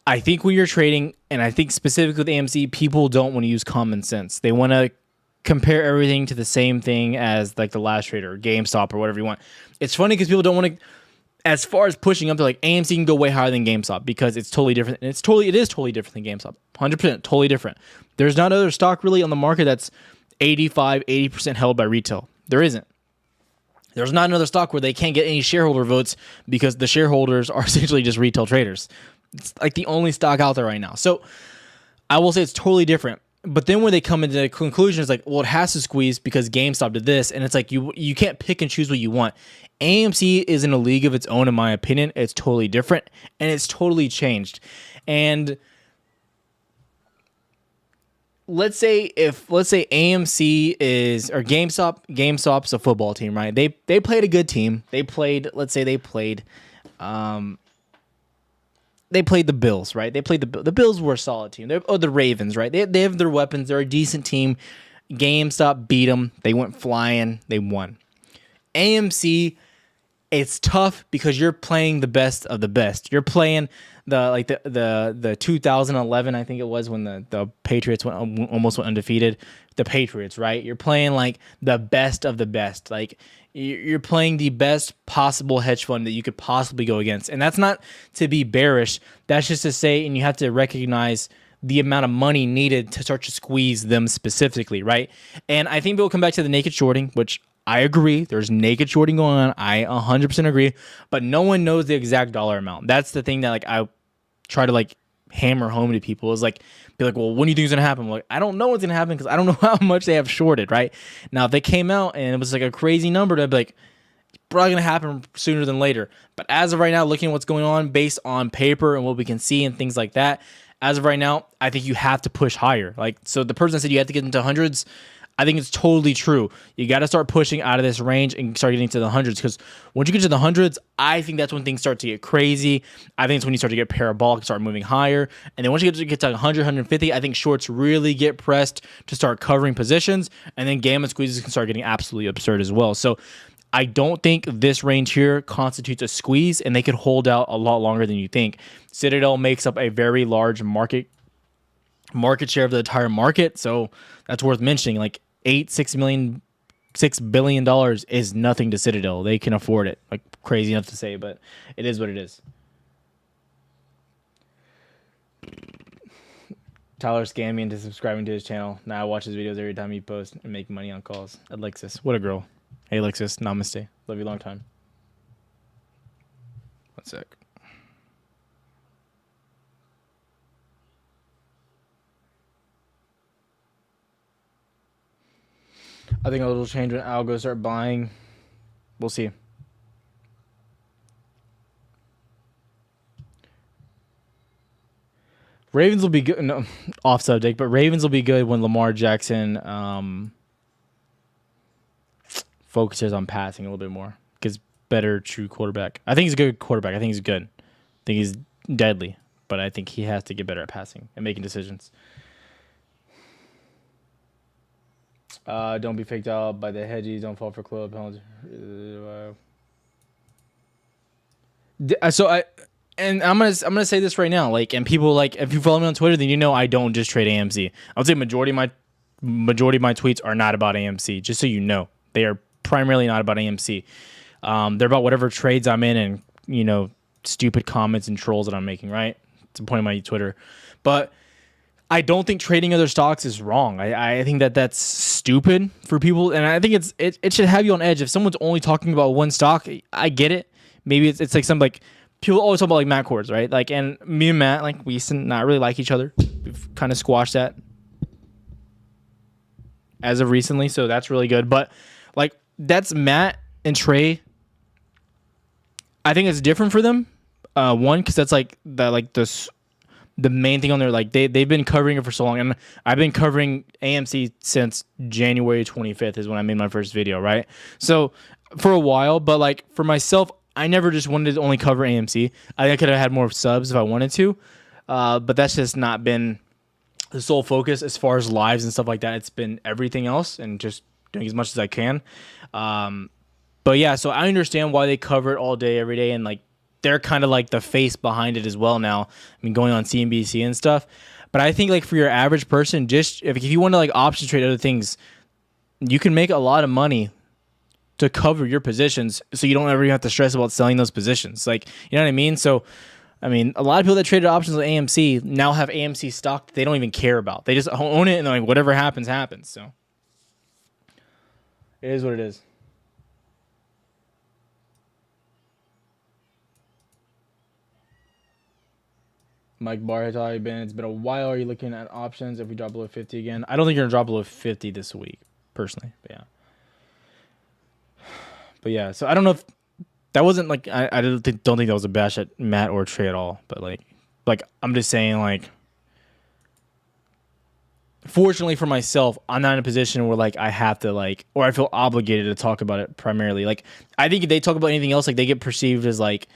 Speaker 1: I think when you're trading, and I think specifically with AMC, people don't want to use common sense. They want to compare everything to the same thing as like the last trade or GameStop or whatever you want. It's funny because people don't want to, as far as pushing up, they're like, AMC can go way higher than GameStop because it's totally different. And it is totally different than GameStop. 100% totally different. There's not another stock really on the market that's 80% held by retail. There isn't. There's not another stock where they can't get any shareholder votes because the shareholders are essentially just retail traders. It's like the only stock out there right now. So I will say it's totally different. But then when they come into the conclusion, it's like, well, it has to squeeze because GameStop did this. And it's like, you can't pick and choose what you want. AMC is in a league of its own, in my opinion. It's totally different, and it's totally changed. And let's say AMC is, or GameStop's a football team, right? They played a good team. They played the Bills, right? The Bills were a solid team. The Ravens, right? They have their weapons. They're a decent team. GameStop beat them. They went flying. They won. AMC, it's tough because you're playing the best of the best. You're playing the 2011, I think it was, when the Patriots almost went undefeated. The Patriots, right? You're playing like the best of the best. Like you're playing the best possible hedge fund that you could possibly go against. And that's not to be bearish. That's just to say, and you have to recognize the amount of money needed to start to squeeze them specifically, right? And I think we'll come back to the naked shorting, which I agree. There's naked shorting going on. I 100% agree. But no one knows the exact dollar amount. That's the thing that like I try to like hammer home to people, is like, be like, well, when do you think it's gonna happen? I'm like, I don't know what's gonna happen because I don't know how much they have shorted, right? Now, if they came out and it was like a crazy number, I'd be like, it's probably gonna happen sooner than later. But as of right now, looking at what's going on based on paper and what we can see and things like that, as of right now, I think you have to push higher. Like, so the person that said you have to get into hundreds, I think it's totally true. You got to start pushing out of this range and start getting to the hundreds, because once you get to the hundreds, I think that's when things start to get crazy. I think it's when you start to get parabolic, start moving higher. And then once you get to 100, 150, I think shorts really get pressed to start covering positions. And then gamma squeezes can start getting absolutely absurd as well. So I don't think this range here constitutes a squeeze, and they could hold out a lot longer than you think. Citadel makes up a very large market share of the entire market, so that's worth mentioning. Like $6 billion is nothing to Citadel. They can afford it. Like, crazy enough to say, but it is what it is. Tyler scammed me into subscribing to his channel. Now I watch his videos every time he posts and make money on calls. Alexis, what a girl. Hey Alexis, namaste. Love you long time. One sec. I think it'll change when algos start buying. We'll see. Ravens will be good. No, off subject, but Ravens will be good when Lamar Jackson focuses on passing a little bit more. Gets better true quarterback. I think he's a good quarterback. I think he's good. I think he's deadly, but I think he has to get better at passing and making decisions. Don't be faked out by the hedgies. Don't fall for club penalty. And I'm gonna say this right now. Like, and people, like, if you follow me on Twitter, then you know I don't just trade AMC. I would say majority of my tweets are not about AMC. Just so you know, they are primarily not about AMC. They're about whatever trades I'm in, and stupid comments and trolls that I'm making. Right? It's the point of my Twitter, but I don't think trading other stocks is wrong. I think that's stupid for people, and I think it should have you on edge. If someone's only talking about one stock, I get it. Maybe it's like some, like, people always talk about like Matt Cords, right? Like, and me and Matt, like, we used to not really like each other. We've kind of squashed that as of recently, so that's really good. But like, that's Matt and Trey. I think it's different for them. One, because that's like the main thing on there. Like, they've been covering it for so long, and I've been covering AMC since January 25th is when I made my first video, right? So for a while, but like for myself, I never just wanted to only cover AMC. I think I could have had more subs if I wanted to, but that's just not been the sole focus as far as lives and stuff like that. It's been everything else and just doing as much as I can. But yeah, so I understand why they cover it all day, every day, and like they're kind of like the face behind it as well now. I mean, going on CNBC and stuff. But I think like for your average person, just if you want to like option trade other things, you can make a lot of money to cover your positions, so you don't ever have to stress about selling those positions. Like, you know what I mean? So, I mean, a lot of people that traded options on AMC now have AMC stock that they don't even care about. They just own it, and like whatever happens, happens. So it is what it is. Mike Barr, how you been? It's been a while. Are you looking at options if we drop below 50 again? I don't think you're gonna drop below 50 this week, personally. But yeah. But yeah, so I don't know if that wasn't like, I don't think that was a bash at Matt or Trey at all. But like I'm just saying, like, fortunately for myself, I'm not in a position where like I have to like, or I feel obligated to talk about it primarily. Like, I think if they talk about anything else, like they get perceived as like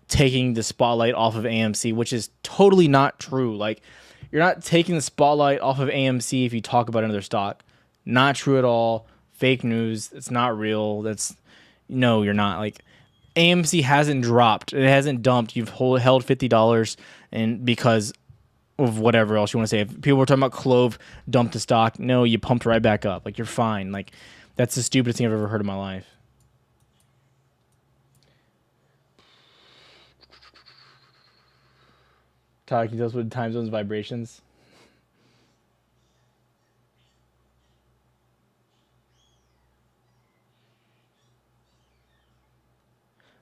Speaker 1: taking the spotlight off of AMC, which is totally not true. Like, you're not taking the spotlight off of AMC if you talk about another stock. Not true at all. Fake news. It's not real. No, you're not. Like, AMC hasn't dropped. It hasn't dumped. You've held $50 and because of whatever else you want to say. If people were talking about Clove dumped the stock, no, you pumped right back up. Like, you're fine. Like, that's the stupidest thing I've ever heard in my life. Todd, can you tell us what time zones vibrations?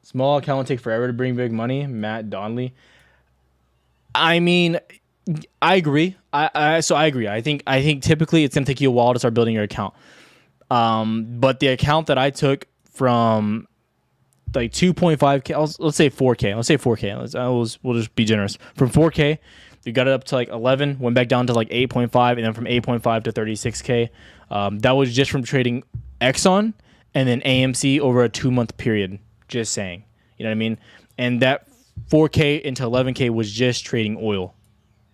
Speaker 1: Small account will take forever to bring big money. Matt Donnelly. I mean, I agree. So I agree. I think typically it's gonna take you a while to start building your account. But the account that I took from like 2.5K, let's say 4K. Let's say 4K. We'll just be generous. From 4K, you got it up to like 11, went back down to like 8.5, and then from 8.5 to 36K. That was just from trading Exxon and then AMC over a 2-month period. Just saying. You know what I mean? And that 4K into 11K was just trading oil.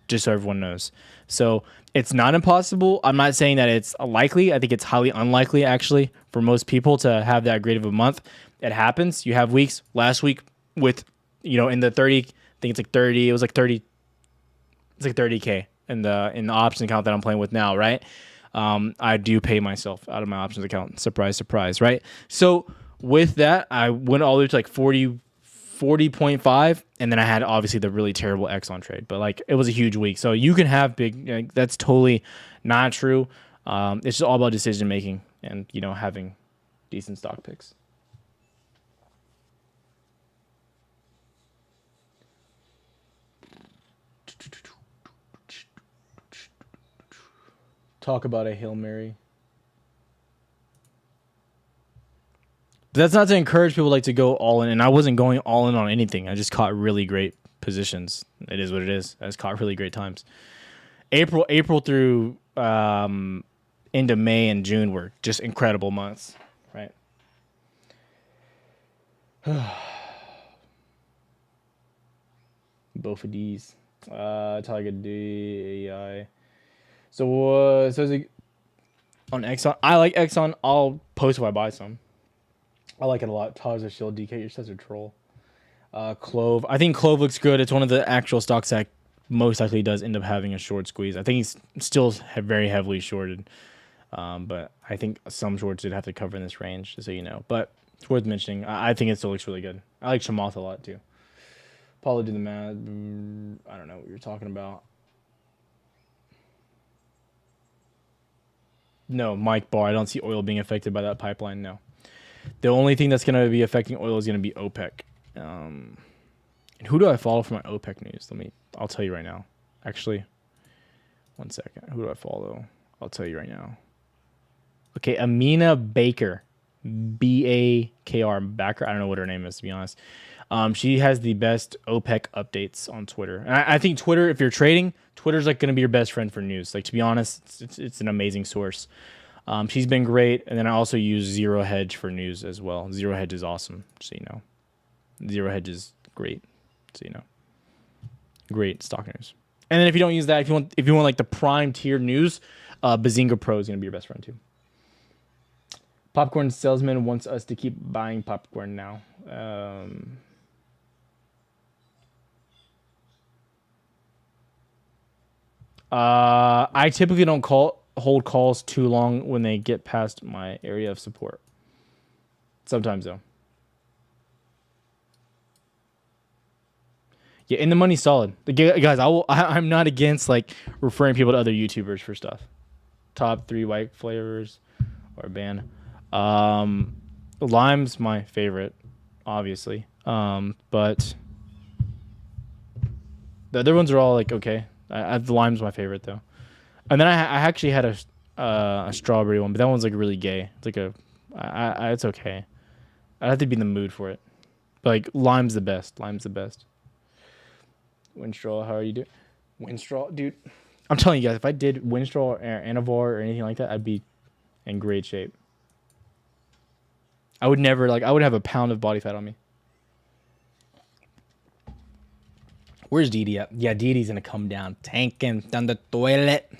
Speaker 1: Just so everyone knows. So it's not impossible. I'm not saying that it's likely. I think it's highly unlikely, actually, for most people to have that great of a month. It happens. You have weeks. Last week with, in the 30, I think it's like 30. It was like 30. It's like 30K in the option account that I'm playing with now, right? I do pay myself out of my options account. Surprise, surprise, right? So with that, I went all the way to like 40.5, and then I had obviously the really terrible Exxon trade, but like it was a huge week. So you can have big, that's totally not true. It's just all about decision making and, having decent stock picks. Talk about a Hail Mary. But that's not to encourage people like to go all in. And I wasn't going all in on anything. I just caught really great positions. It is what it is. I just caught really great times. April through into May and June were just incredible months, right? Both of these. Tiger D AI. So is it on Exxon? I like Exxon. I'll post if I buy some. I like it a lot. Tyler's a shield. DK, you're such a troll. Clove. I think Clove looks good. It's one of the actual stocks that most likely does end up having a short squeeze. I think he's still very heavily shorted. But I think some shorts did have to cover in this range, just so you know. But it's worth mentioning. I think it still looks really good. I like Chamath a lot, too. Paulo, do the math. I don't know what you're talking about. No, Mike Barr. I don't see oil being affected by that pipeline, no. The only thing that's going to be affecting oil is going to be OPEC. And who do I follow for my OPEC news? I'll tell you right now. Actually, one second. Who do I follow? I'll tell you right now. Okay, Amina Baker. B-A-K-R. Backer. I don't know what her name is, to be honest. She has the best OPEC updates on Twitter. And I think Twitter, if you're trading, Twitter's like going to be your best friend for news. Like, to be honest, it's an amazing source. She's been great, and then I also use Zero Hedge for news as well. Zero Hedge is awesome, so you know. Zero Hedge is great, so you know. Great stock news. And then if you don't use that, if you want like the prime tier news, Bazinga Pro is gonna be your best friend too. Popcorn salesman wants us to keep buying popcorn now. I typically don't hold calls too long when they get past my area of support. Sometimes though. Yeah, in the money solid. Guys, I'm not against like referring people to other YouTubers for stuff. Top 3 white flavors or ban. Lime's my favorite, obviously. But the other ones are all like okay. The lime's my favorite though. And then I actually had a strawberry one, but that one's like really gay. It's like it's okay. I'd have to be in the mood for it. But like lime's the best. Lime's the best. Winstraw, how are you doing? Winstraw, dude. I'm telling you guys, if I did Winstraw or Anavar or anything like that, I'd be in great shape. I would have a pound of body fat on me. Where's Didi at? Yeah, Didi's gonna come down, tanking down the toilet.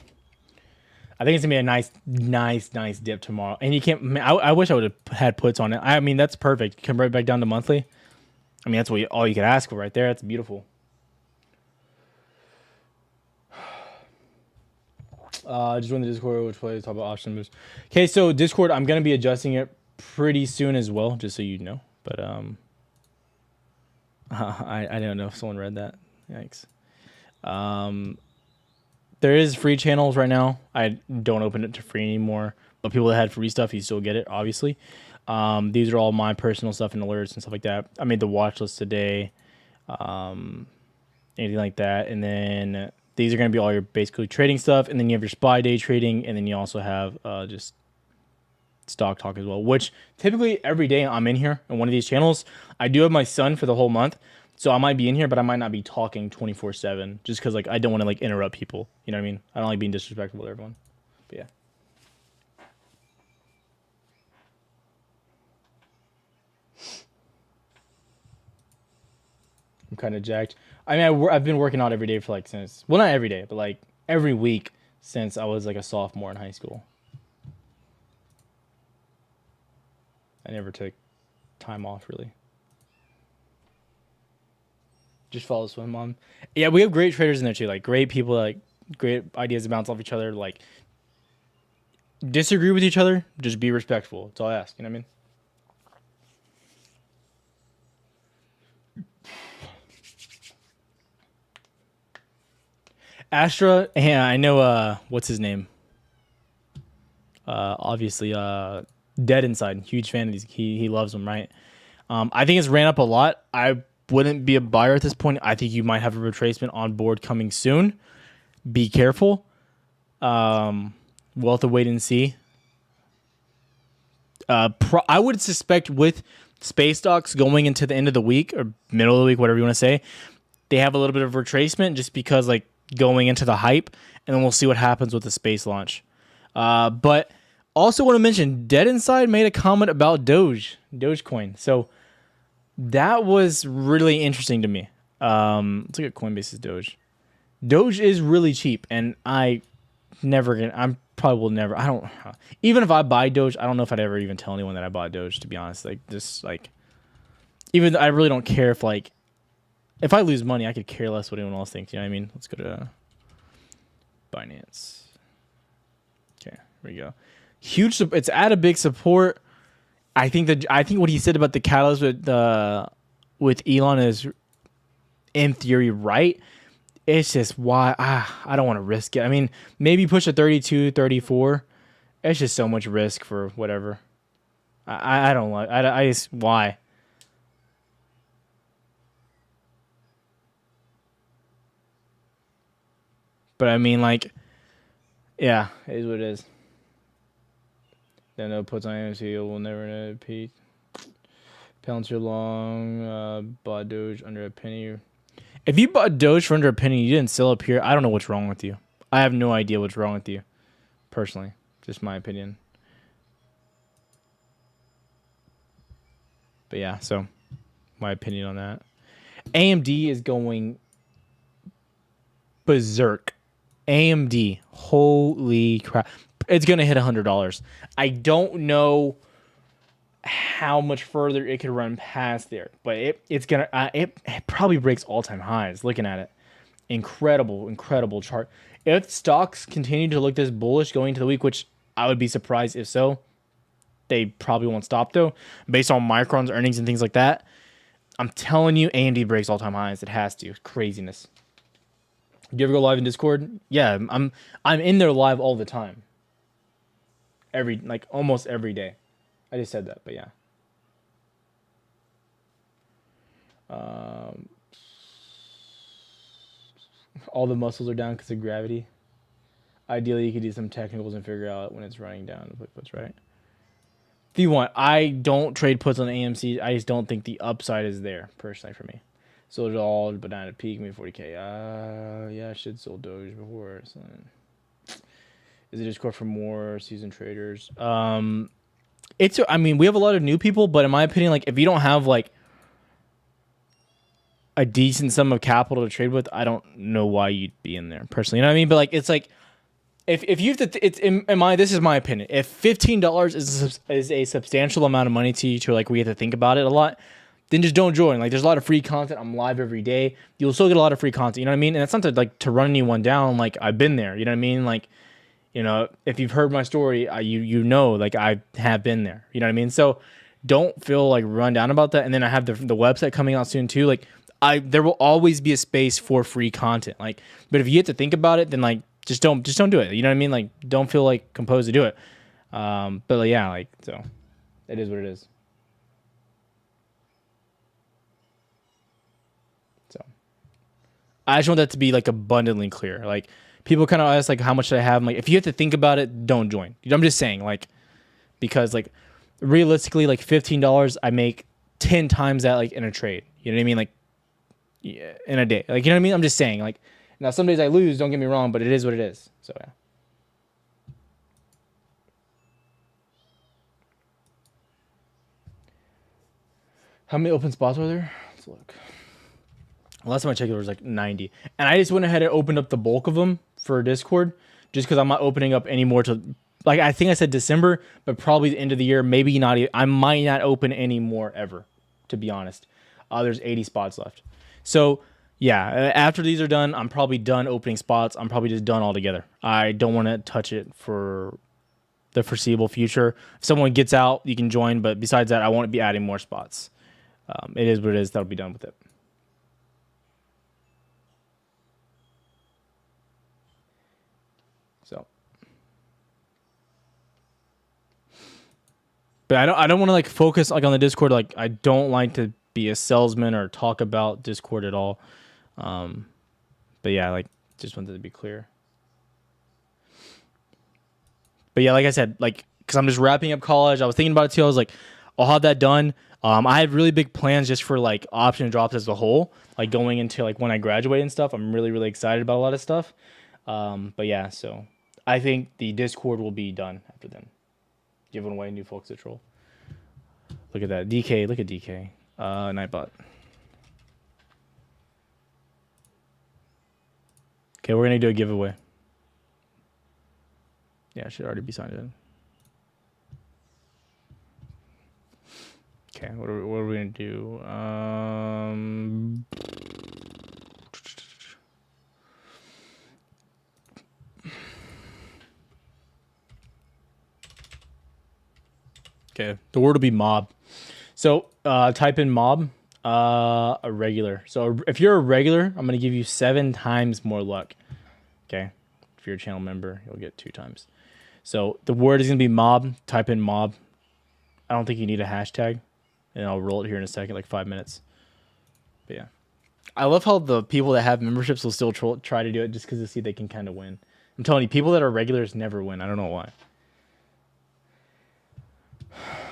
Speaker 1: I think it's gonna be a nice dip tomorrow. And you can't. I wish I would have had puts on it. I mean, that's perfect. Come right back down to monthly. I mean, that's all you could ask for right there. That's beautiful. Just join the Discord, which plays talk about option moves. Okay, so Discord, I'm gonna be adjusting it pretty soon as well, just so you know. But I don't know if someone read that. Yikes. There is free channels right now. I don't open it to free anymore, but people that had free stuff, you still get it, obviously. These are all my personal stuff and alerts and stuff like that. I made the watch list today, anything like that. And then these are going to be all your basically trading stuff. And then you have your SPY day trading. And then you also have just stock talk as well, which typically every day I'm in here on one of these channels. I do have my son for the whole month. So I might be in here, but I might not be talking 24/7 just because like I don't want to like interrupt people. You know what I mean? I don't like being disrespectful to everyone. But yeah. I'm kind of jacked. I mean, I've been working out every day for like since, well, not every day, but like every week since I was like a sophomore in high school. I never took time off really. Just follow Swim Mom. Yeah, we have great traders in there too. Like great people, like great ideas to bounce off each other. Like disagree with each other, just be respectful. That's all I ask. You know what I mean? Astra, yeah, I know. What's his name? Obviously, Dead Inside. Huge fan of these. He loves them, right? I think it's ran up a lot. I wouldn't be a buyer at this point. I think you might have a retracement on board coming soon. Be careful. We'll have to wait and see. I would suspect with space stocks going into the end of the week or middle of the week, whatever you want to say, they have a little bit of retracement just because like going into the hype, and then we'll see what happens with the space launch. But also want to mention, Dead Inside made a comment about Dogecoin. So that was really interesting to me. Let's look at Coinbase's Doge. Doge is really cheap, and I probably will never. I don't. Even if I buy Doge, I don't know if I'd ever even tell anyone that I bought Doge. To be honest, like this, like even I really don't care if I lose money, I could care less what anyone else thinks. You know what I mean? Let's go to Binance. Okay, here we go. Huge. It's at a big support. I think what he said about the catalyst with Elon is in theory right. It's just why I don't want to risk it. I mean, maybe push a 32, 34. It's just so much risk for whatever. I don't like. I just why. But I mean, like, yeah, it is what it is. Then no puts on AMC will never peak. Pound too long. Bought Doge under a penny. If you bought Doge for under a penny, you didn't sell up here. I don't know what's wrong with you. I have no idea what's wrong with you, personally. Just my opinion. But yeah, so my opinion on that. AMD is going berserk. AMD, holy crap. It's going to hit $100. I don't know how much further it could run past there, but it's going to it probably breaks all-time highs looking at it. Incredible chart. If stocks continue to look this bullish going into the week, which I would be surprised if so, they probably won't stop though, based on Micron's earnings and things like that. I'm telling you, AMD breaks all-time highs. It has to. It's craziness. Do you ever go live in Discord? Yeah, I'm in there live all the time. Almost every day. I just said that, but yeah. All the muscles are down because of gravity. Ideally, you could do some technicals and figure out when it's running down. Puts right. If you want, I don't trade puts on AMC. I just don't think the upside is there personally for me. Sold it all, banana peak, made 40K. Yeah, I should sold Doge before. So. Is it Discord for more seasoned traders? I mean, we have a lot of new people, but in my opinion, like if you don't have like a decent sum of capital to trade with, I don't know why you'd be in there personally. You know what I mean? But like, it's like if you have to, it's this is my opinion. If $15 is a substantial amount of money to you, to like we have to think about it a lot. then just don't join. Like, there's a lot of free content. I'm live every day. You'll still get a lot of free content. You know what I mean? And it's not to run anyone down. Like, I've been there. You know what I mean? Like, if you've heard my story, you know, like, I have been there. You know what I mean? So don't feel like run down about that. And then I have the website coming out soon too. Like, there will always be a space for free content. Like, but if you get to think about it, then like, just don't do it. You know what I mean? Like, don't feel like composed to do it. But like, yeah, like, so it is what it is. So I just want that to be like abundantly clear. Like, people kind of ask like, how much should I have? I'm like, if you have to think about it, don't join. I'm just saying, like, because like realistically, like $15, I make 10 times that like in a trade. You know what I mean? Like, yeah, in a day. Like, you know what I mean? I'm just saying, like, now some days I lose, don't get me wrong, but it is what it is. So yeah. How many open spots are there? Let's look. Last time I checked, it was like 90. And I just went ahead and opened up the bulk of them for Discord, just because I'm not opening up any more to, like, I think I said December, but probably the end of the year. Maybe not. I might not open any more ever, to be honest. There's 80 spots left. So yeah, after these are done, I'm probably done opening spots. I'm probably just done altogether. I don't want to touch it for the foreseeable future. If someone gets out, you can join. But besides that, I won't be adding more spots. It is what it is. That'll be done with it. So, but I don't want to like focus like on the Discord. Like, I don't like to be a salesman or talk about Discord at all. But yeah, like, just wanted to be clear. But yeah, like I said, like, because I'm just wrapping up college. I was thinking about it too. I was like, I'll have that done. I have really big plans just for like option drops as a whole, like going into like when I graduate and stuff. I'm really, really excited about a lot of stuff. But yeah, so I think the Discord will be done after then. Giving away new folks a troll. Look at that. DK, look at DK. Nightbot. Okay, we're gonna do a giveaway. Yeah, it should already be signed in. Okay, what are we gonna do? Okay, the word will be mob. So type in mob, a regular. So if you're a regular, I'm gonna give you 7 times more luck. Okay, if you're a channel member, you'll get 2 times. So the word is gonna be mob. Type in mob. I don't think you need a hashtag, and I'll roll it here in a second, like 5 minutes. But yeah, I love how the people that have memberships will still try to do it just because they see they can kind of win. I'm telling you, people that are regulars never win. I don't know why.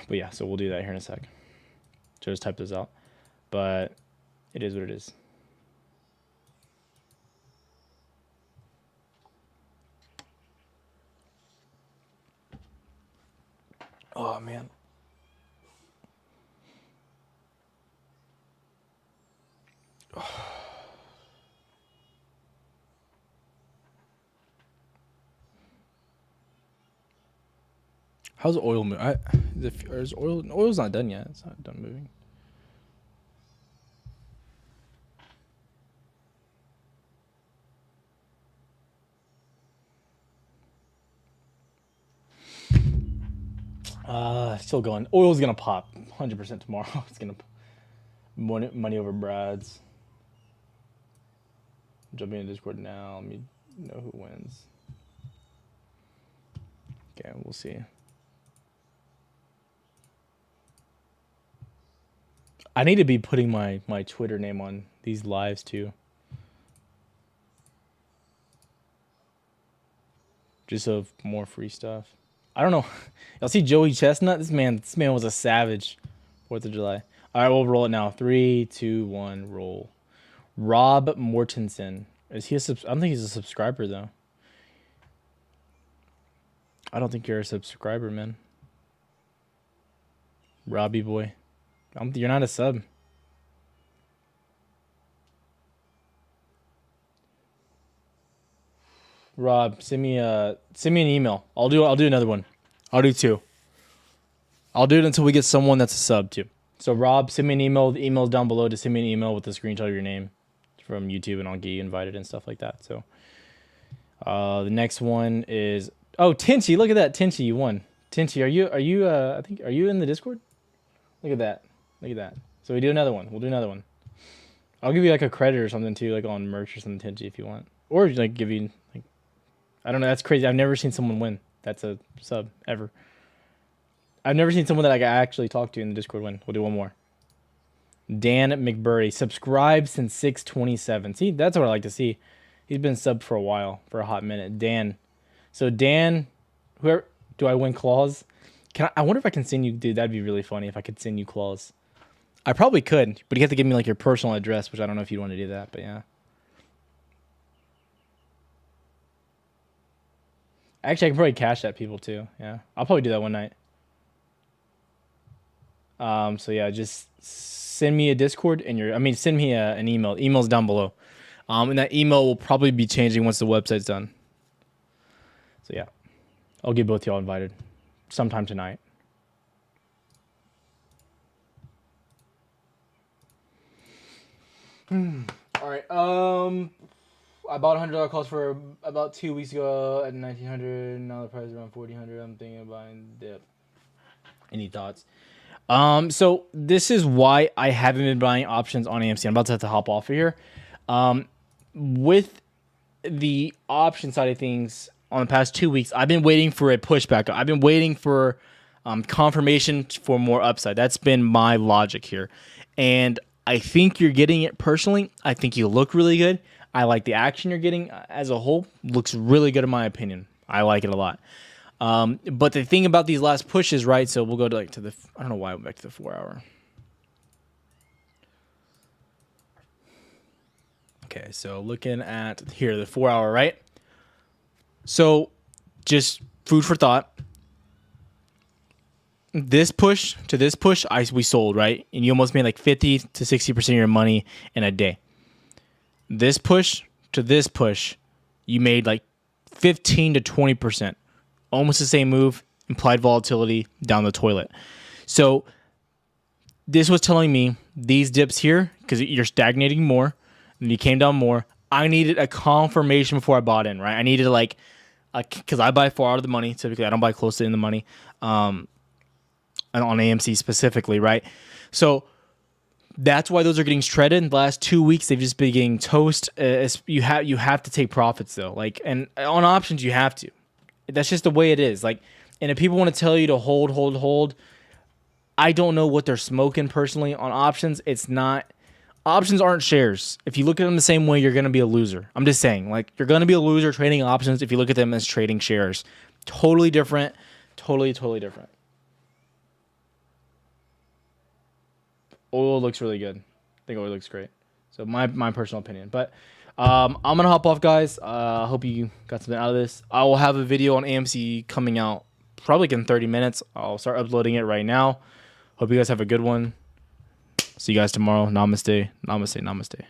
Speaker 1: But yeah, so we'll do that here in a sec. So just type this out. But it is what it is. Oh, man. How's oil moving? Is oil's not done yet. It's not done moving. Still going. Oil's gonna pop 100% tomorrow. It's gonna money over Brad's. I'm jumping in Discord now. Let me know who wins. Okay, we'll see. I need to be putting my Twitter name on these lives too. Just so more free stuff. I don't know. Y'all see Joey Chestnut? This man was a savage. 4th of July. All right, we'll roll it now. 3, 2, 1, roll. Rob Mortensen. Is he I don't think he's a subscriber though. I don't think you're a subscriber, man. Robbie boy. You're not a sub. Rob, send me an email. I'll do another one. I'll do 2. I'll do it until we get someone that's a sub too. So Rob, send me an email. The email's down below. To send me an email with a screenshot of your name from YouTube, and I'll get you invited and stuff like that. So the next one is Tinchy. Look at that, Tinchy. You won. Tinchy, are you I think, are you in the Discord? Look at that. Look at that. So we do another one. We'll do another one. I'll give you like a credit or something too, like on merch or something, Tinchy, if you want, or like give you like, I don't know. That's crazy. I've never seen someone win. That's a sub ever. I've never seen someone that I actually talked to in the Discord win. We'll do one more. Dan McBurry, subscribed since 6/27. See, that's what I like to see. He's been subbed for a while, for a hot minute. Dan. So Dan, whoever, do I win claws? I wonder if I can send you, dude, that'd be really funny if I could send you claws. I probably could, but you have to give me like your personal address, which I don't know if you'd want to do that, but yeah. Actually, I can probably cash that people too. Yeah, I'll probably do that one night. So yeah, just send me a Discord and send me an email. Email's down below. And that email will probably be changing once the website's done. So yeah, I'll get both y'all invited sometime tonight. All right. I bought $100 calls for about 2 weeks ago at $1,900. Now the price is around $1,400. I'm thinking of buying dip. Any thoughts? So this is why I haven't been buying options on AMC. I'm about to have to hop off of here. With the option side of things on the past 2 weeks, I've been waiting for a pushback. I've been waiting for confirmation for more upside. That's been my logic here. And I think you're getting it personally. I think you look really good. I like the action you're getting as a whole. Looks really good in my opinion. I like it a lot. But the thing about these last pushes, right? So we'll go to I don't know why I went back to the 4 hour. Okay, so looking at here, the 4 hour, right? So just food for thought. This push to this push, we sold, right? And you almost made like 50 to 60% of your money in a day. This push to this push, you made like 15 to 20%. Almost the same move, implied volatility down the toilet. So this was telling me these dips here, because you're stagnating more, and you came down more. I needed a confirmation before I bought in, right? I needed because I buy far out of the money. Typically, I don't buy close to in the money. And on AMC specifically, right? So that's why those are getting shredded. In the last 2 weeks, they've just been getting toast. You have to take profits though. And on options, you have to. That's just the way it is. And if people want to tell you to hold, I don't know what they're smoking personally on options. It's not. Options aren't shares. If you look at them the same way, you're going to be a loser. I'm just saying, you're going to be a loser trading options if you look at them as trading shares. Totally different. Totally different. Oil looks really good. I think oil looks great. So my personal opinion. But I'm going to hop off, guys. I hope you got something out of this. I will have a video on AMC coming out probably in 30 minutes. I'll start uploading it right now. Hope you guys have a good one. See you guys tomorrow. Namaste. Namaste. Namaste.